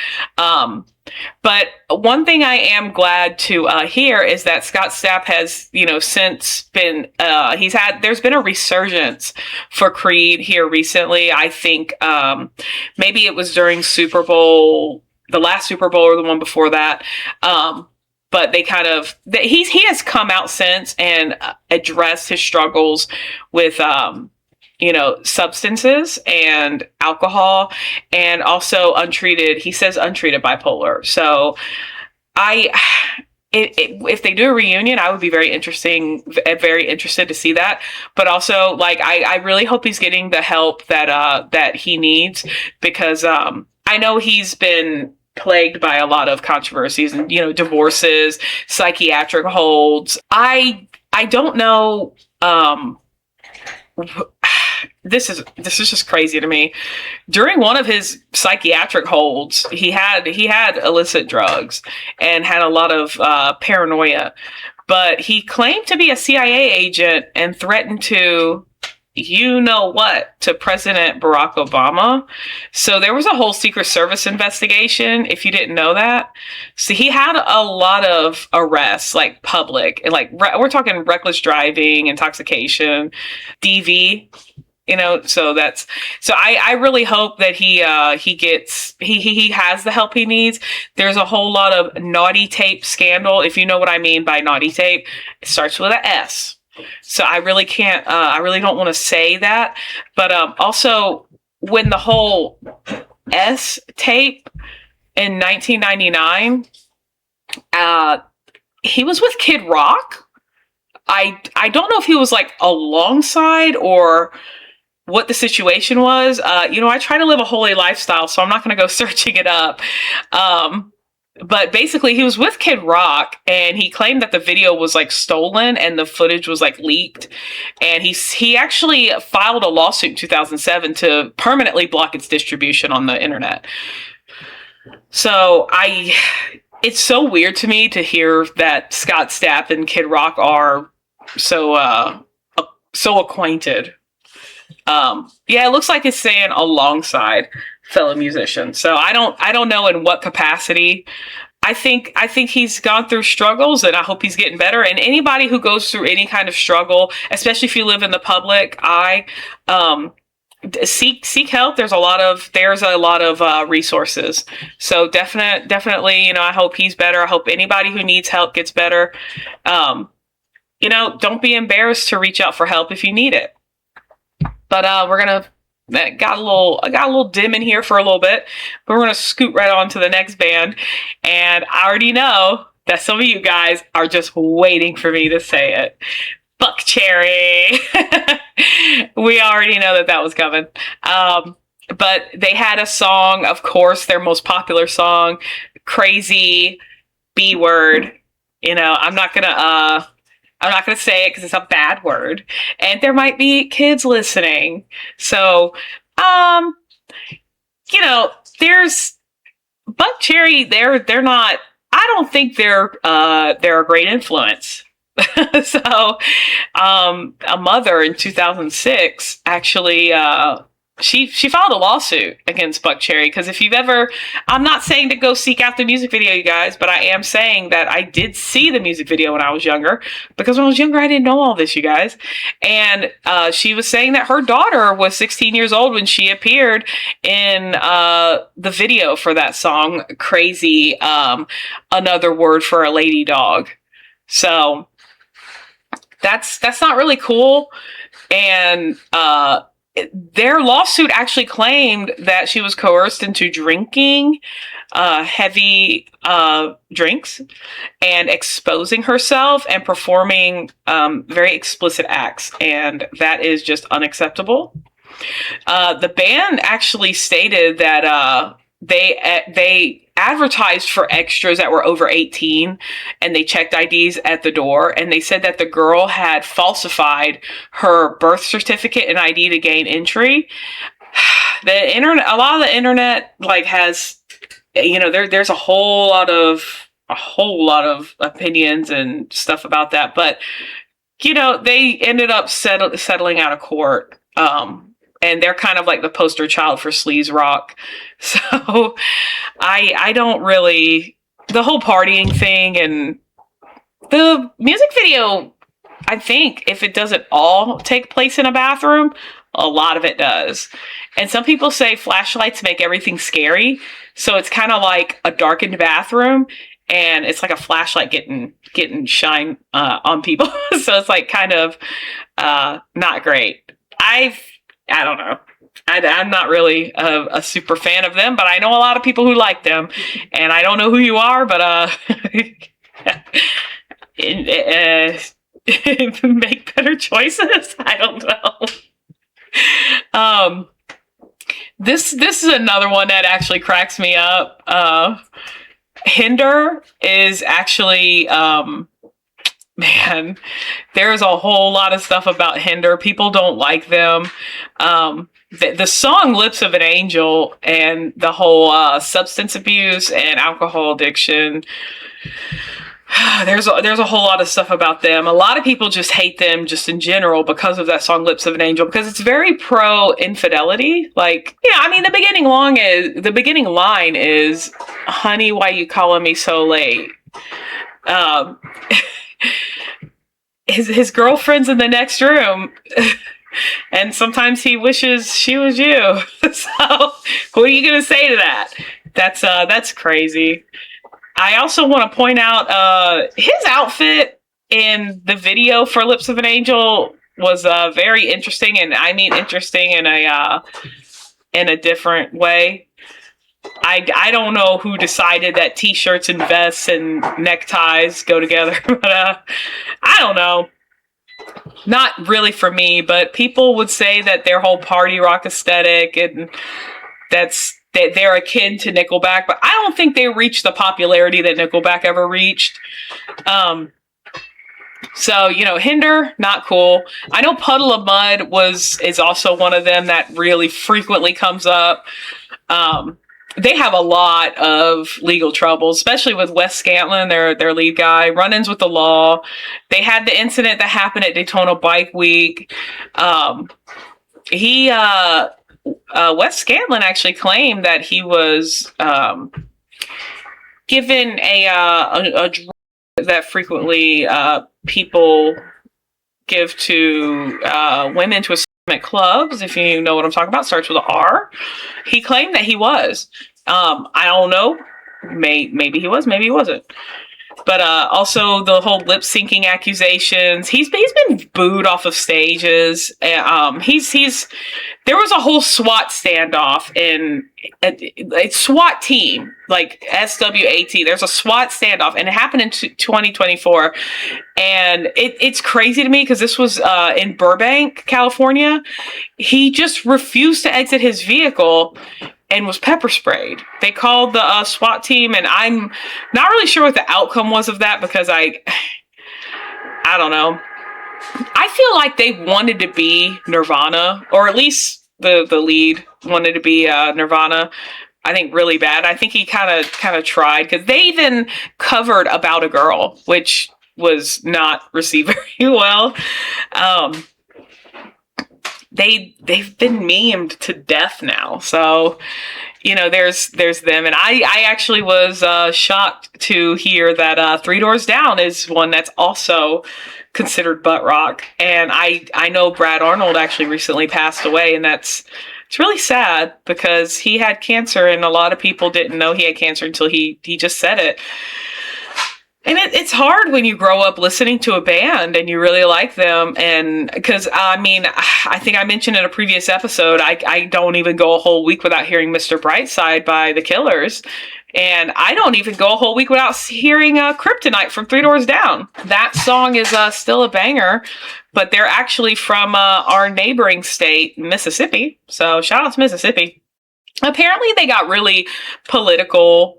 But one thing I am glad to hear is that Scott Stapp has, since been, there's been a resurgence for Creed here recently. I think maybe it was during Super Bowl, the last Super Bowl or the one before that. But he has come out since and addressed his struggles with, substances and alcohol, and also he says untreated bipolar. So if they do a reunion, I would be very interested to see that. But also, like, I really hope he's getting the help that he needs, because I know he's been plagued by a lot of controversies and, divorces, psychiatric holds. I don't know. This is just crazy to me. During one of his psychiatric holds, he had illicit drugs and had a lot of paranoia, but he claimed to be a CIA agent and threatened to, to President Barack Obama. So there was a whole Secret Service investigation, if you didn't know that. So he had a lot of arrests, like public, and like we're talking reckless driving, intoxication, DV. So I really hope that he has the help he needs. There's a whole lot of naughty tape scandal. If you know what I mean by naughty tape, it starts with a S. So I really don't want to say that. But also, when the whole S tape in 1999, he was with Kid Rock. I don't know if he was like alongside or what the situation was. I try to live a holy lifestyle, so I'm not going to go searching it up. But basically, he was with Kid Rock, and he claimed that the video was like stolen and the footage was like leaked. And he actually filed a lawsuit in 2007 to permanently block its distribution on the internet. So it's so weird to me to hear that Scott Stapp and Kid Rock are so acquainted. It looks like it's saying alongside fellow musicians. So I don't know in what capacity. I think he's gone through struggles, and I hope he's getting better. And anybody who goes through any kind of struggle, especially if you live in the public eye, seek help. There's a lot of resources. So definitely, I hope he's better. I hope anybody who needs help gets better. Don't be embarrassed to reach out for help if you need it. But I got a little dim in here for a little bit, but we're gonna scoot right on to the next band. And I already know that some of you guys are just waiting for me to say it. Buck Cherry. We already know that was coming. But they had a song, of course, their most popular song, Crazy B Word. I'm not gonna say it because it's a bad word, and there might be kids listening. So, um, there's Buck Cherry. They're not. I don't think they're a great influence. So, a mother in 2006 actually she filed a lawsuit against Buck Cherry because if you've ever, I'm not saying to go seek out the music video, you guys, but I am saying that I did see the music video when I was younger, because when I was younger I didn't know all this, you guys. And she was saying that her daughter was 16 years old when she appeared in the video for that song, Crazy, another word for a lady dog. So that's not really cool. And their lawsuit actually claimed that she was coerced into drinking heavy drinks and exposing herself and performing very explicit acts, and that is just unacceptable. The band actually stated that they advertised for extras that were over 18, and they checked IDs at the door, and they said that the girl had falsified her birth certificate and ID to gain entry. The internet, a lot of the internet, like, has, there's a whole lot of opinions and stuff about that, but they ended up settling out of court. And they're kind of like the poster child for sleaze rock. So I don't really, the whole partying thing and the music video, I think if it doesn't all take place in a bathroom, a lot of it does. And some people say flashlights make everything scary. So it's kind of like a darkened bathroom, and it's like a flashlight getting shine on people. So it's like kind of not great. I don't know. I'm not really a super fan of them, but I know a lot of people who like them, and I don't know who you are, but make better choices. I don't know. This is another one that actually cracks me up. Hinder is actually man, there's a whole lot of stuff about Hinder. People don't like them. The song Lips of an Angel and the whole substance abuse and alcohol addiction, there's a whole lot of stuff about them. A lot of people just hate them just in general because of that song Lips of an Angel, because it's very pro infidelity. Like, I mean, the beginning line is, "Honey, why you calling me so late?" His girlfriend's in the next room, and sometimes he wishes she was you. So what are you gonna say to that? That's crazy. I also want to point out his outfit in the video for Lips of an Angel was very interesting, and I mean interesting in a different way. I don't know who decided that t-shirts and vests and neckties go together, but I don't know. Not really for me, but people would say that their whole party rock aesthetic, and that they're akin to Nickelback, but I don't think they reached the popularity that Nickelback ever reached. So, Hinder, not cool. I know Puddle of Mud is also one of them that really frequently comes up. They have a lot of legal trouble, especially with Wes Scantlin, their lead guy, run-ins with the law. They had the incident that happened at Daytona Bike Week. Wes Scantlin actually claimed that he was given a drug that frequently people give to women to at clubs, if you know what I'm talking about, starts with an R. He claimed that he was. I don't know. Maybe he was, maybe he wasn't. But also the whole lip syncing accusations. He's been booed off of stages. He's there was a whole SWAT standoff in a SWAT team, like SWAT. There's a SWAT standoff, and it happened in 2024. And it's crazy to me because this was in Burbank, California. He just refused to exit his vehicle and was pepper sprayed. They called the SWAT team, and I'm not really sure what the outcome was of that because I don't know. I feel like they wanted to be Nirvana, or at least the lead wanted to be Nirvana. I think really bad. I think he kind of tried because they even covered "About a Girl," which was not received very well. They've been memed to death now. So, there's them. And I actually was shocked to hear that Three Doors Down is one that's also considered Buttrock. And I know Brad Arnold actually recently passed away, and it's really sad because he had cancer, and a lot of people didn't know he had cancer until he just said it. And it's hard when you grow up listening to a band and you really like them. And because, I think I mentioned in a previous episode, I don't even go a whole week without hearing Mr. Brightside by The Killers. And I don't even go a whole week without hearing Kryptonite from Three Doors Down. That song is still a banger, but they're actually from our neighboring state, Mississippi. So shout out to Mississippi. Apparently they got really political.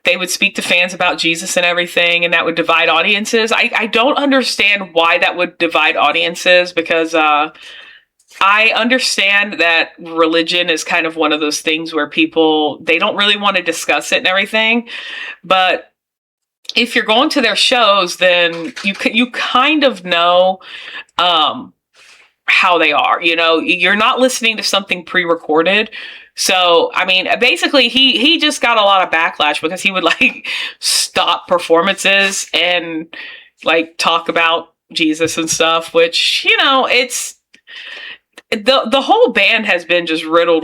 They would speak to fans about Jesus and everything, and that would divide audiences. I don't understand why that would divide audiences because I understand that religion is kind of one of those things where people, they don't really want to discuss it and everything. But if you're going to their shows, then you kind of know how they are. You're not listening to something pre-recorded. So, basically he just got a lot of backlash because he would stop performances and talk about Jesus and stuff, which, it's the whole band has been just riddled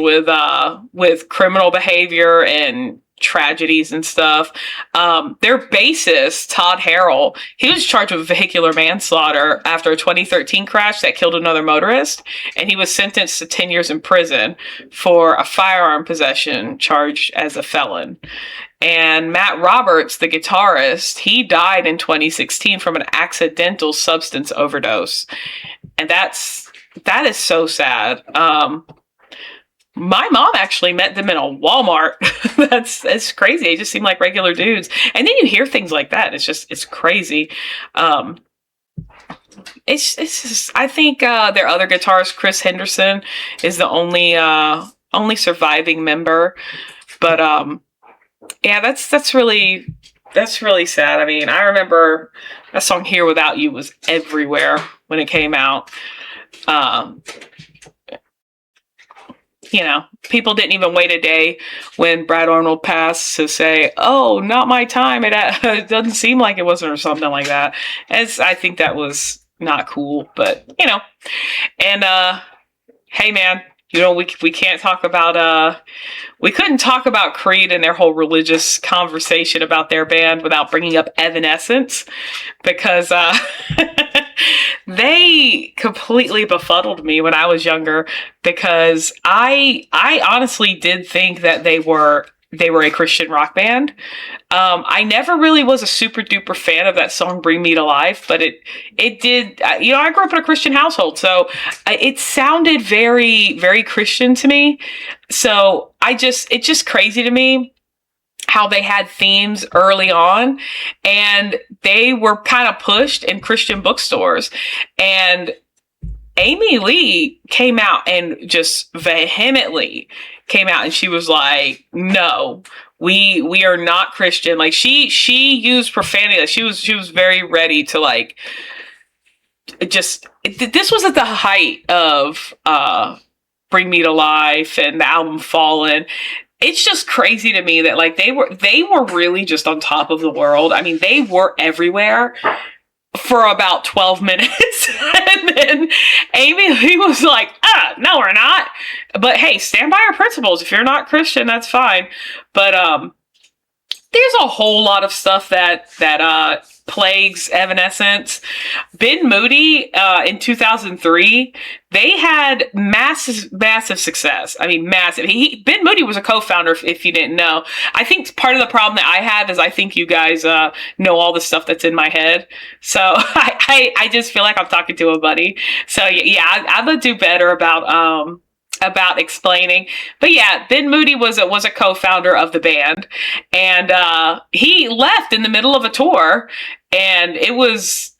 with criminal behavior and tragedies and stuff. Their bassist, Todd Harrell, he was charged with vehicular manslaughter after a 2013 crash that killed another motorist, and he was sentenced to 10 years in prison for a firearm possession charge as a felon. And Matt Roberts, the guitarist, he died in 2016 from an accidental substance overdose. And that is so sad. My mom actually met them in a Walmart. That's crazy. They just seem like regular dudes. And then you hear things like that. It's crazy. It's just, I think their other guitarist, Chris Henderson, is the only surviving member. But yeah, that's really sad. I remember that song "Here Without You" was everywhere when it came out. People didn't even wait a day when Brad Arnold passed to say, "Oh, not my time. It doesn't seem like it wasn't," or something like that. I think that was not cool, but and hey man, we can't talk about we couldn't talk about Creed and their whole religious conversation about their band without bringing up Evanescence, because they completely befuddled me when I was younger, because I honestly did think that they were a Christian rock band. I never really was a super duper fan of that song "Bring Me to Life," but it did. I grew up in a Christian household, so it sounded very, very Christian to me. So it's just crazy to me how they had themes early on, and they were kind of pushed in Christian bookstores. And Amy Lee came out and just vehemently came out, and she was like, "No, we are not Christian." She used profanity. She was very ready to this was at the height of "Bring Me to Life" and the album "Fallen." It's just crazy to me that they were really just on top of the world. They were everywhere for about 12 minutes. And then Amy Lee was like, no, we're not. But hey, stand by your principles. If you're not Christian, that's fine. But there's a whole lot of stuff that plagues Evanescence. Ben Moody in 2003, they had massive success. I mean, massive. Ben Moody was a co-founder, if you didn't know. I think part of the problem that I have is I think you guys know all the stuff that's in my head. So I just feel like I'm talking to a buddy. So yeah, I'm gonna do better about explaining. But yeah, Ben Moody was a co-founder of the band, and he left in the middle of a tour, and it was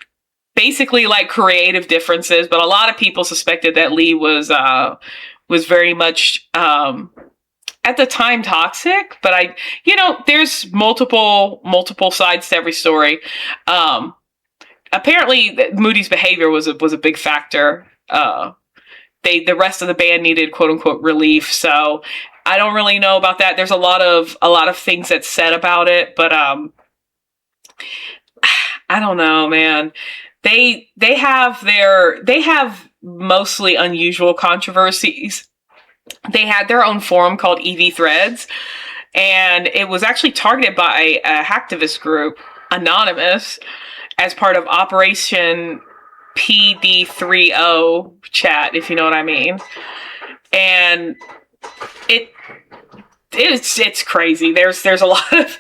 basically like creative differences. But a lot of people suspected that Lee was very much at the time toxic. But there's multiple sides to every story. Apparently, Moody's behavior was a big factor. The rest of the band needed quote unquote relief. So I don't really know about that. There's a lot of things that's said about it, but I don't know, man. They have mostly unusual controversies. They had their own forum called EV Threads, and it was actually targeted by a hacktivist group, Anonymous, as part of Operation PD30 chat, if you know what I mean. And it's crazy. There's a lot of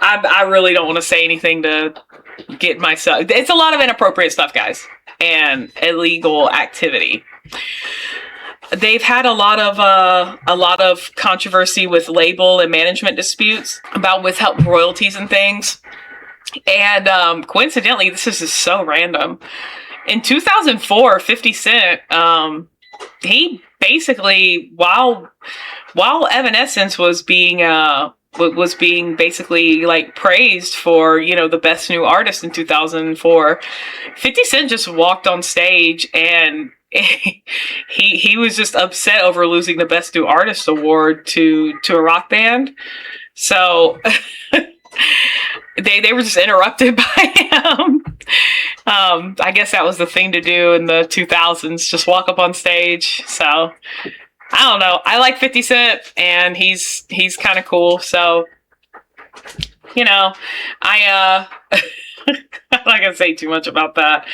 I really don't want to say anything to get myself. It's a lot of inappropriate stuff, guys, and illegal activity. They've had a lot of controversy with label and management disputes about withheld royalties and things. And coincidentally, this is just so random. In 2004, 50 Cent, he basically, while Evanescence was being basically like praised for, the best new artist in 2004, 50 Cent just walked on stage and he was just upset over losing the best new artist award to a rock band. So they were just interrupted by him. I guess that was the thing to do in the 2000s, just walk up on stage. So I don't know. I like 50 Cent, and he's kind of cool. So, I'm not gonna say too much about that,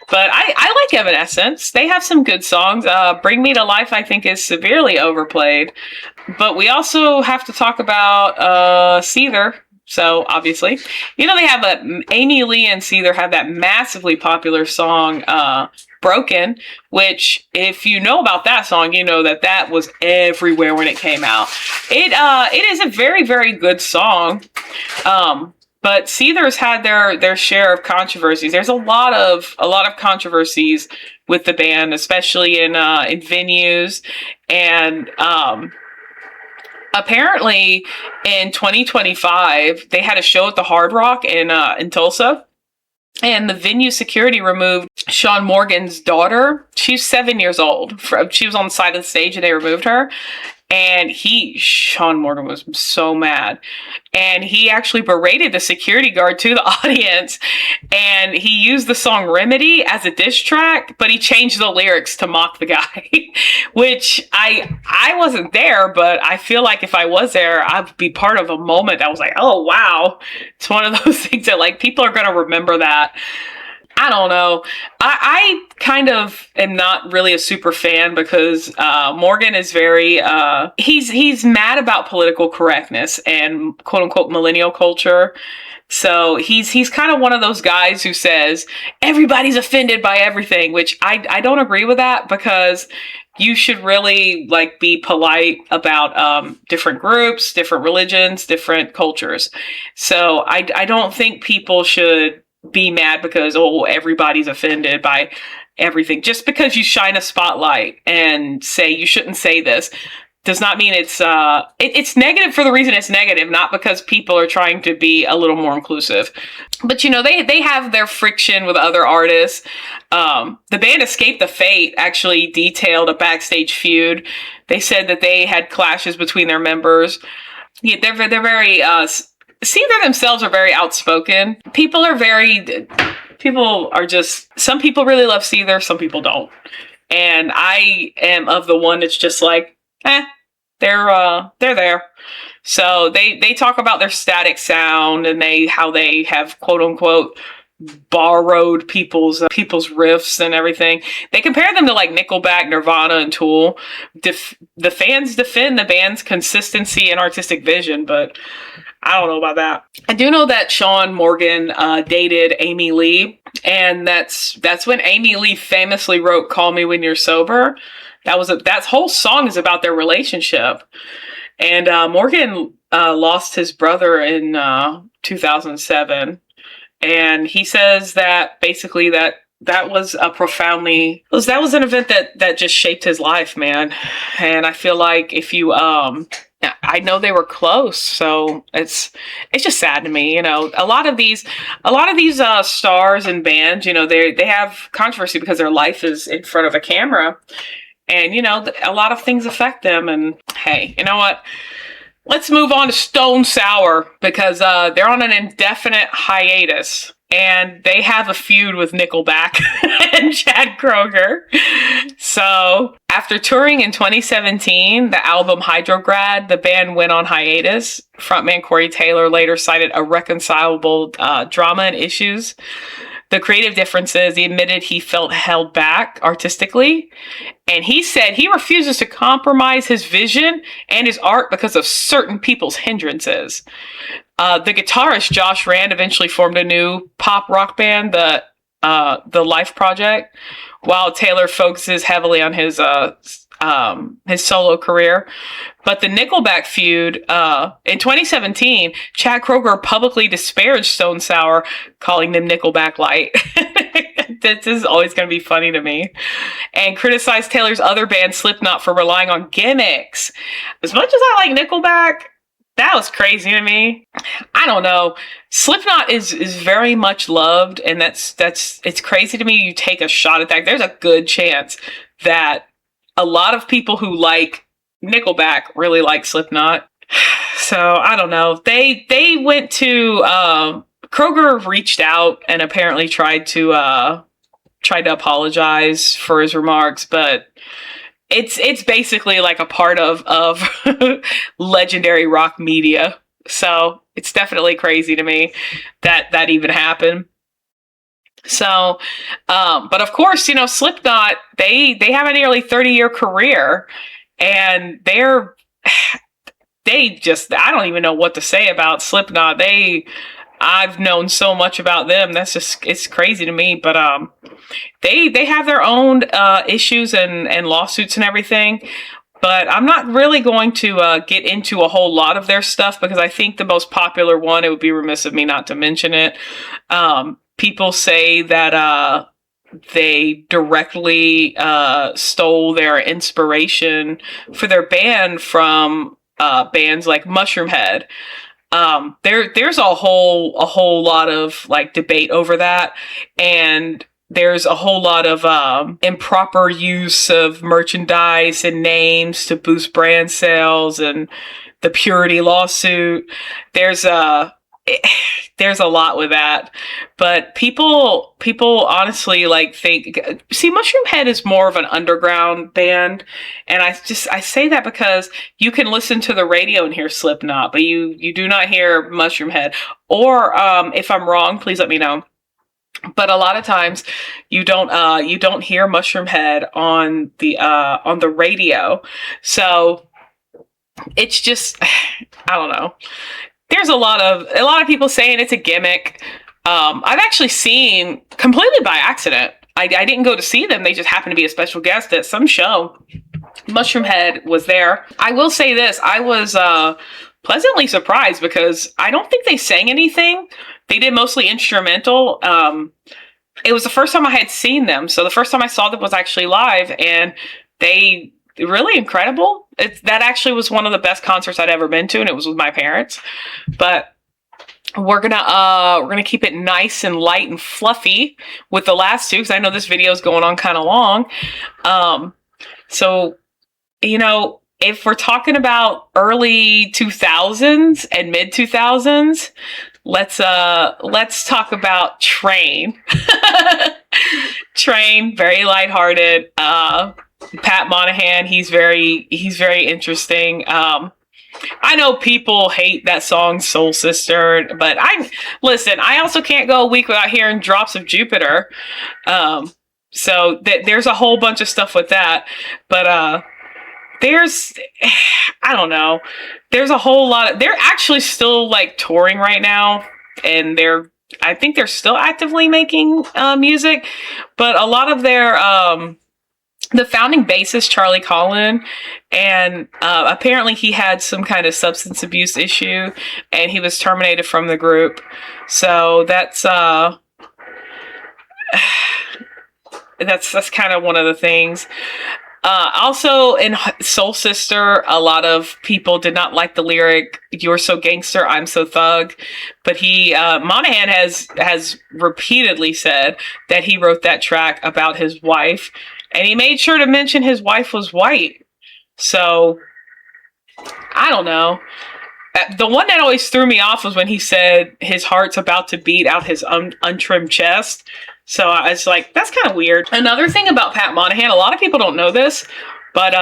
but I like Evanescence. They have some good songs. Bring Me to Life, I think, is severely overplayed, but we also have to talk about Seether. So obviously, they have Amy Lee and Seether have that massively popular song, Broken, which if you know about that song, you know that was everywhere when it came out. It is a very, very good song. But Seether's had their share of controversies. There's a lot of controversies with the band, especially in venues. And apparently in 2025, they had a show at the Hard Rock in Tulsa. And the venue security removed Sean Morgan's daughter. She's 7 years old. She was on the side of the stage and they removed her. And Sean Morgan was so mad. And he actually berated the security guard to the audience. And he used the song Remedy as a diss track, but he changed the lyrics to mock the guy. Which I wasn't there, but I feel like if I was there, I'd be part of a moment that was like, oh, wow. It's one of those things that like people are going to remember that. I don't know. I kind of am not really a super fan because Morgan is very he's mad about political correctness and quote unquote millennial culture. So he's kind of one of those guys who says everybody's offended by everything, which I don't agree with that, because you should really like be polite about different groups, different religions, different cultures. So I don't think people should be mad because everybody's offended by everything. Just because you shine a spotlight and say you shouldn't say this does not mean it's negative for the reason it's negative, not because people are trying to be a little more inclusive. But they have their friction with other artists. The band Escape the Fate actually detailed a backstage feud. They said that they had clashes between their members. Yeah, they're very Seether themselves are very outspoken. Some people really love Seether, some people don't. And I am of the one that's just like, they're there. So they talk about their static sound and how they have quote unquote borrowed people's riffs and everything. They compare them to like Nickelback, Nirvana, and Tool. The fans defend the band's consistency and artistic vision, but I don't know about that. I do know that Sean Morgan dated Amy Lee, and that's when Amy Lee famously wrote "Call Me When You're Sober." That whole song is about their relationship. And Morgan lost his brother in 2007. And he says that basically that was that was an event that just shaped his life, man. And I feel like if you, I know they were close, so it's just sad to me. You know, a lot of these stars and bands, you know, they have controversy because their life is in front of a camera. And, you know, a lot of things affect them. And hey, you know what? Let's move on to Stone Sour, because they're on an indefinite hiatus. And they have a feud with Nickelback and Chad Kroeger. So, after touring in 2017, the album Hydrograd, the band went on hiatus. Frontman Corey Taylor later cited irreconcilable drama and issues. The creative differences, he admitted he felt held back artistically. And he said he refuses to compromise his vision and his art because of certain people's hindrances. The guitarist Josh Rand eventually formed a new pop rock band, the Life Project, while Taylor focuses heavily on his solo career. But the Nickelback feud, in 2017, Chad Kroeger publicly disparaged Stone Sour, calling them Nickelback Light. This is always going to be funny to me. And criticized Taylor's other band, Slipknot, for relying on gimmicks. As much as I like Nickelback, that was crazy to me. I don't know. Slipknot is very much loved, and it's crazy to me you take a shot at that. There's a good chance that a lot of people who like Nickelback really like Slipknot. So I don't know. They went to Kroeger reached out and apparently tried to apologize for his remarks, but it's basically like a part of legendary rock media. So it's definitely crazy to me that even happened. So, but of course, you know, Slipknot, they have a nearly 30-year career, and I don't even know what to say about Slipknot. I've known so much about them. It's crazy to me, but, they have their own, issues and lawsuits and everything, but I'm not really going to, get into a whole lot of their stuff, because I think the most popular one, it would be remiss of me not to mention it. People say that they directly stole their inspiration for their band from bands like Mushroom Head. There's a whole lot of like debate over that, and there's a whole lot of improper use of merchandise and names to boost brand sales, and the Purity lawsuit. There's a lot with that, but people honestly like see Mushroom Head is more of an underground band, and I say that because you can listen to the radio and hear Slipknot, but you do not hear Mushroom Head. Or if I'm wrong, please let me know. But a lot of times you don't hear Mushroom Head on the radio, so it's just I don't know. There's a lot of people saying it's a gimmick. I've actually seen, completely by accident, I didn't go to see them. They just happened to be a special guest at some show. Mushroom Head was there. I will say this. I was pleasantly surprised, because I don't think they sang anything. They did mostly instrumental. It was the first time I had seen them. So the first time I saw them was actually live, and they really incredible. That actually was one of the best concerts I'd ever been to, and it was with my parents. But we're gonna keep it nice and light and fluffy with the last two, because I know this video is going on kind of long. So, you know, if we're talking about early 2000s and mid 2000s, let's talk about Train. Train, very lighthearted. Pat Monahan, he's very interesting. I know people hate that song Soul Sister, but I also can't go a week without hearing Drops of Jupiter. So there's a whole bunch of stuff with that. But there's, I don't know. There's a whole lot of, they're actually still like touring right now, and I think they're still actively making music, but a lot of their the founding bassist Charlie Collin, and apparently he had some kind of substance abuse issue, and he was terminated from the group. So that's that's kind of one of the things. Also, in Soul Sister, a lot of people did not like the lyric "You're so gangster, I'm so thug," but Monahan has repeatedly said that he wrote that track about his wife, and he made sure to mention his wife was white. So I don't know. The one that always threw me off was when he said his heart's about to beat out his untrimmed chest. So I was like, that's kind of weird. Another thing about Pat Monahan, a lot of people don't know this, but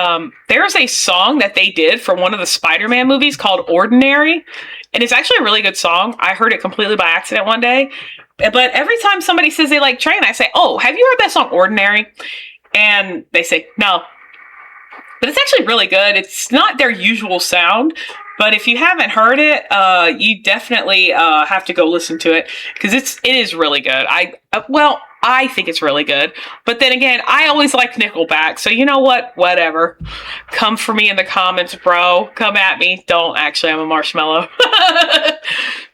there's a song that they did for one of the Spider-Man movies called Ordinary. And it's actually a really good song. I heard it completely by accident one day. But every time somebody says they like Train, I say, oh, have you heard that song Ordinary? And they say, no. But it's actually really good. It's not their usual sound. But if you haven't heard it, you definitely have to go listen to it, because it is really good. I think it's really good. But then again, I always like Nickelback, so you know what? Whatever. Come for me in the comments, bro. Come at me. Don't. Actually, I'm a marshmallow.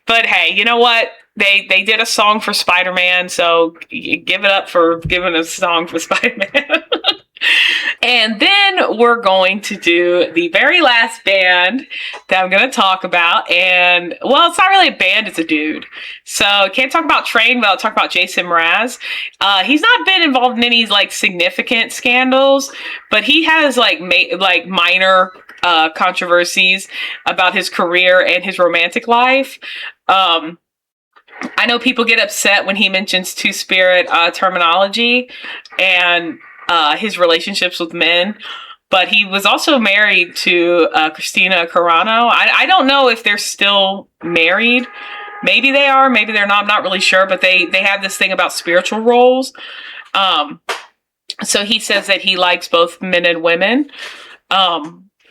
But hey, you know what? They did a song for Spider-Man, so give it up for giving a song for Spider-Man. And then we're going to do the very last band that I'm going to talk about. And, well, it's not really a band, it's a dude. So can't talk about Train without talking about Jason Mraz. He's not been involved in any, like, significant scandals, but he has, like, minor controversies about his career and his romantic life. I know people get upset when he mentions two-spirit terminology and his relationships with men, but he was also married to Christina Carano. I don't know if they're still married. Maybe they are, maybe they're not. I'm not really sure, but they have this thing about spiritual roles. So he says that he likes both men and women.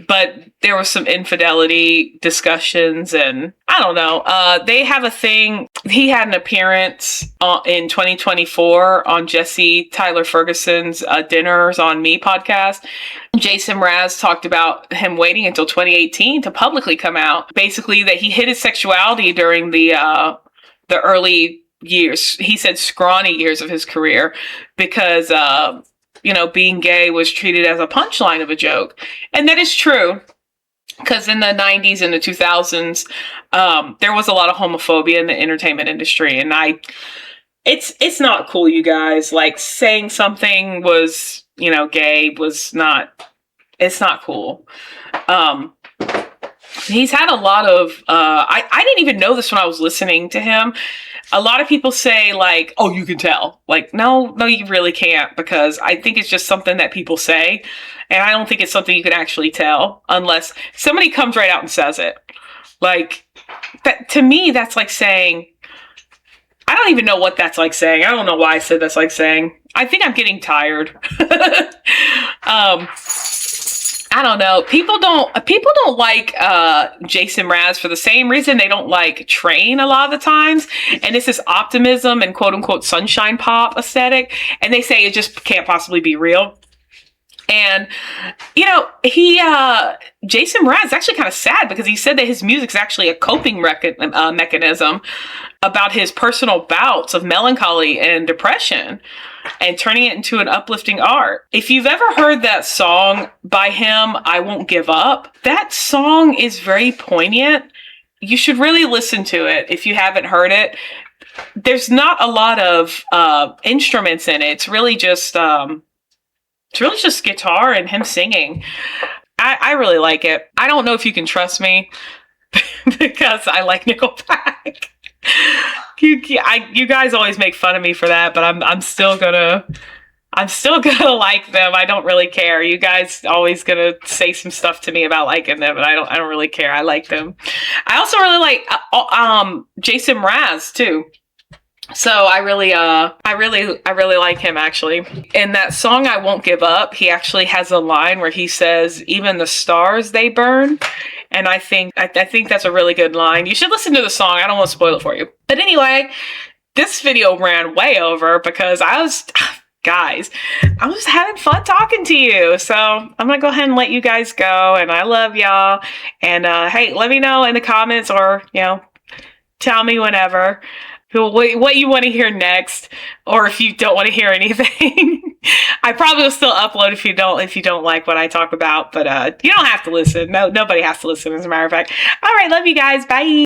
But there was some infidelity discussions, and I don't know. They have a thing. He had an appearance in 2024 on Jesse Tyler Ferguson's Dinners on Me podcast. Jason Mraz talked about him waiting until 2018 to publicly come out. Basically, that he hid his sexuality during the early years. He said scrawny years of his career, because being gay was treated as a punchline of a joke. And that is true, because in the 90s and the 2000s, there was a lot of homophobia in the entertainment industry. And it's not cool, you guys. Like, saying something was, gay was not, it's not cool. He's had a lot of, I didn't even know this when I was listening to him. A lot of people say, like, oh, you can tell. Like, no, you really can't, because I think it's just something that people say. And I don't think it's something you can actually tell unless somebody comes right out and says it. Like, that, to me, that's like saying, I don't even know what that's like saying. I don't know why I said that's like saying. I think I'm getting tired. I don't know. People don't like Jason Mraz for the same reason they don't like Train a lot of the times. And it's this optimism and quote unquote sunshine pop aesthetic. And they say it just can't possibly be real. And, Jason Mraz is actually kind of sad, because he said that his music is actually a coping mechanism about his personal bouts of melancholy and depression, and turning it into an uplifting art. If you've ever heard that song by him, I Won't Give Up, that song is very poignant. You should really listen to it if you haven't heard it. There's not a lot of instruments in it. It's really just guitar and him singing. I really like it. I don't know if you can trust me because I like Nickelback. You guys always make fun of me for that, but I'm still gonna I'm still gonna like them. I don't really care. You guys always gonna say some stuff to me about liking them, but I don't really care. I like them. I also really like Jason Mraz too. So I really like him actually. In that song I Won't Give Up, he actually has a line where he says, "Even the stars they burn." And I think that's a really good line. You should listen to the song. I don't want to spoil it for you. But anyway, this video ran way over because guys, I was having fun talking to you. So I'm gonna go ahead and let you guys go, and I love y'all. And hey, let me know in the comments, or tell me whenever what you want to hear next, or if you don't want to hear anything. I probably will still upload if you don't like what I talk about, but you don't have to listen. No, nobody has to listen, as a matter of fact. All right, love you guys. Bye.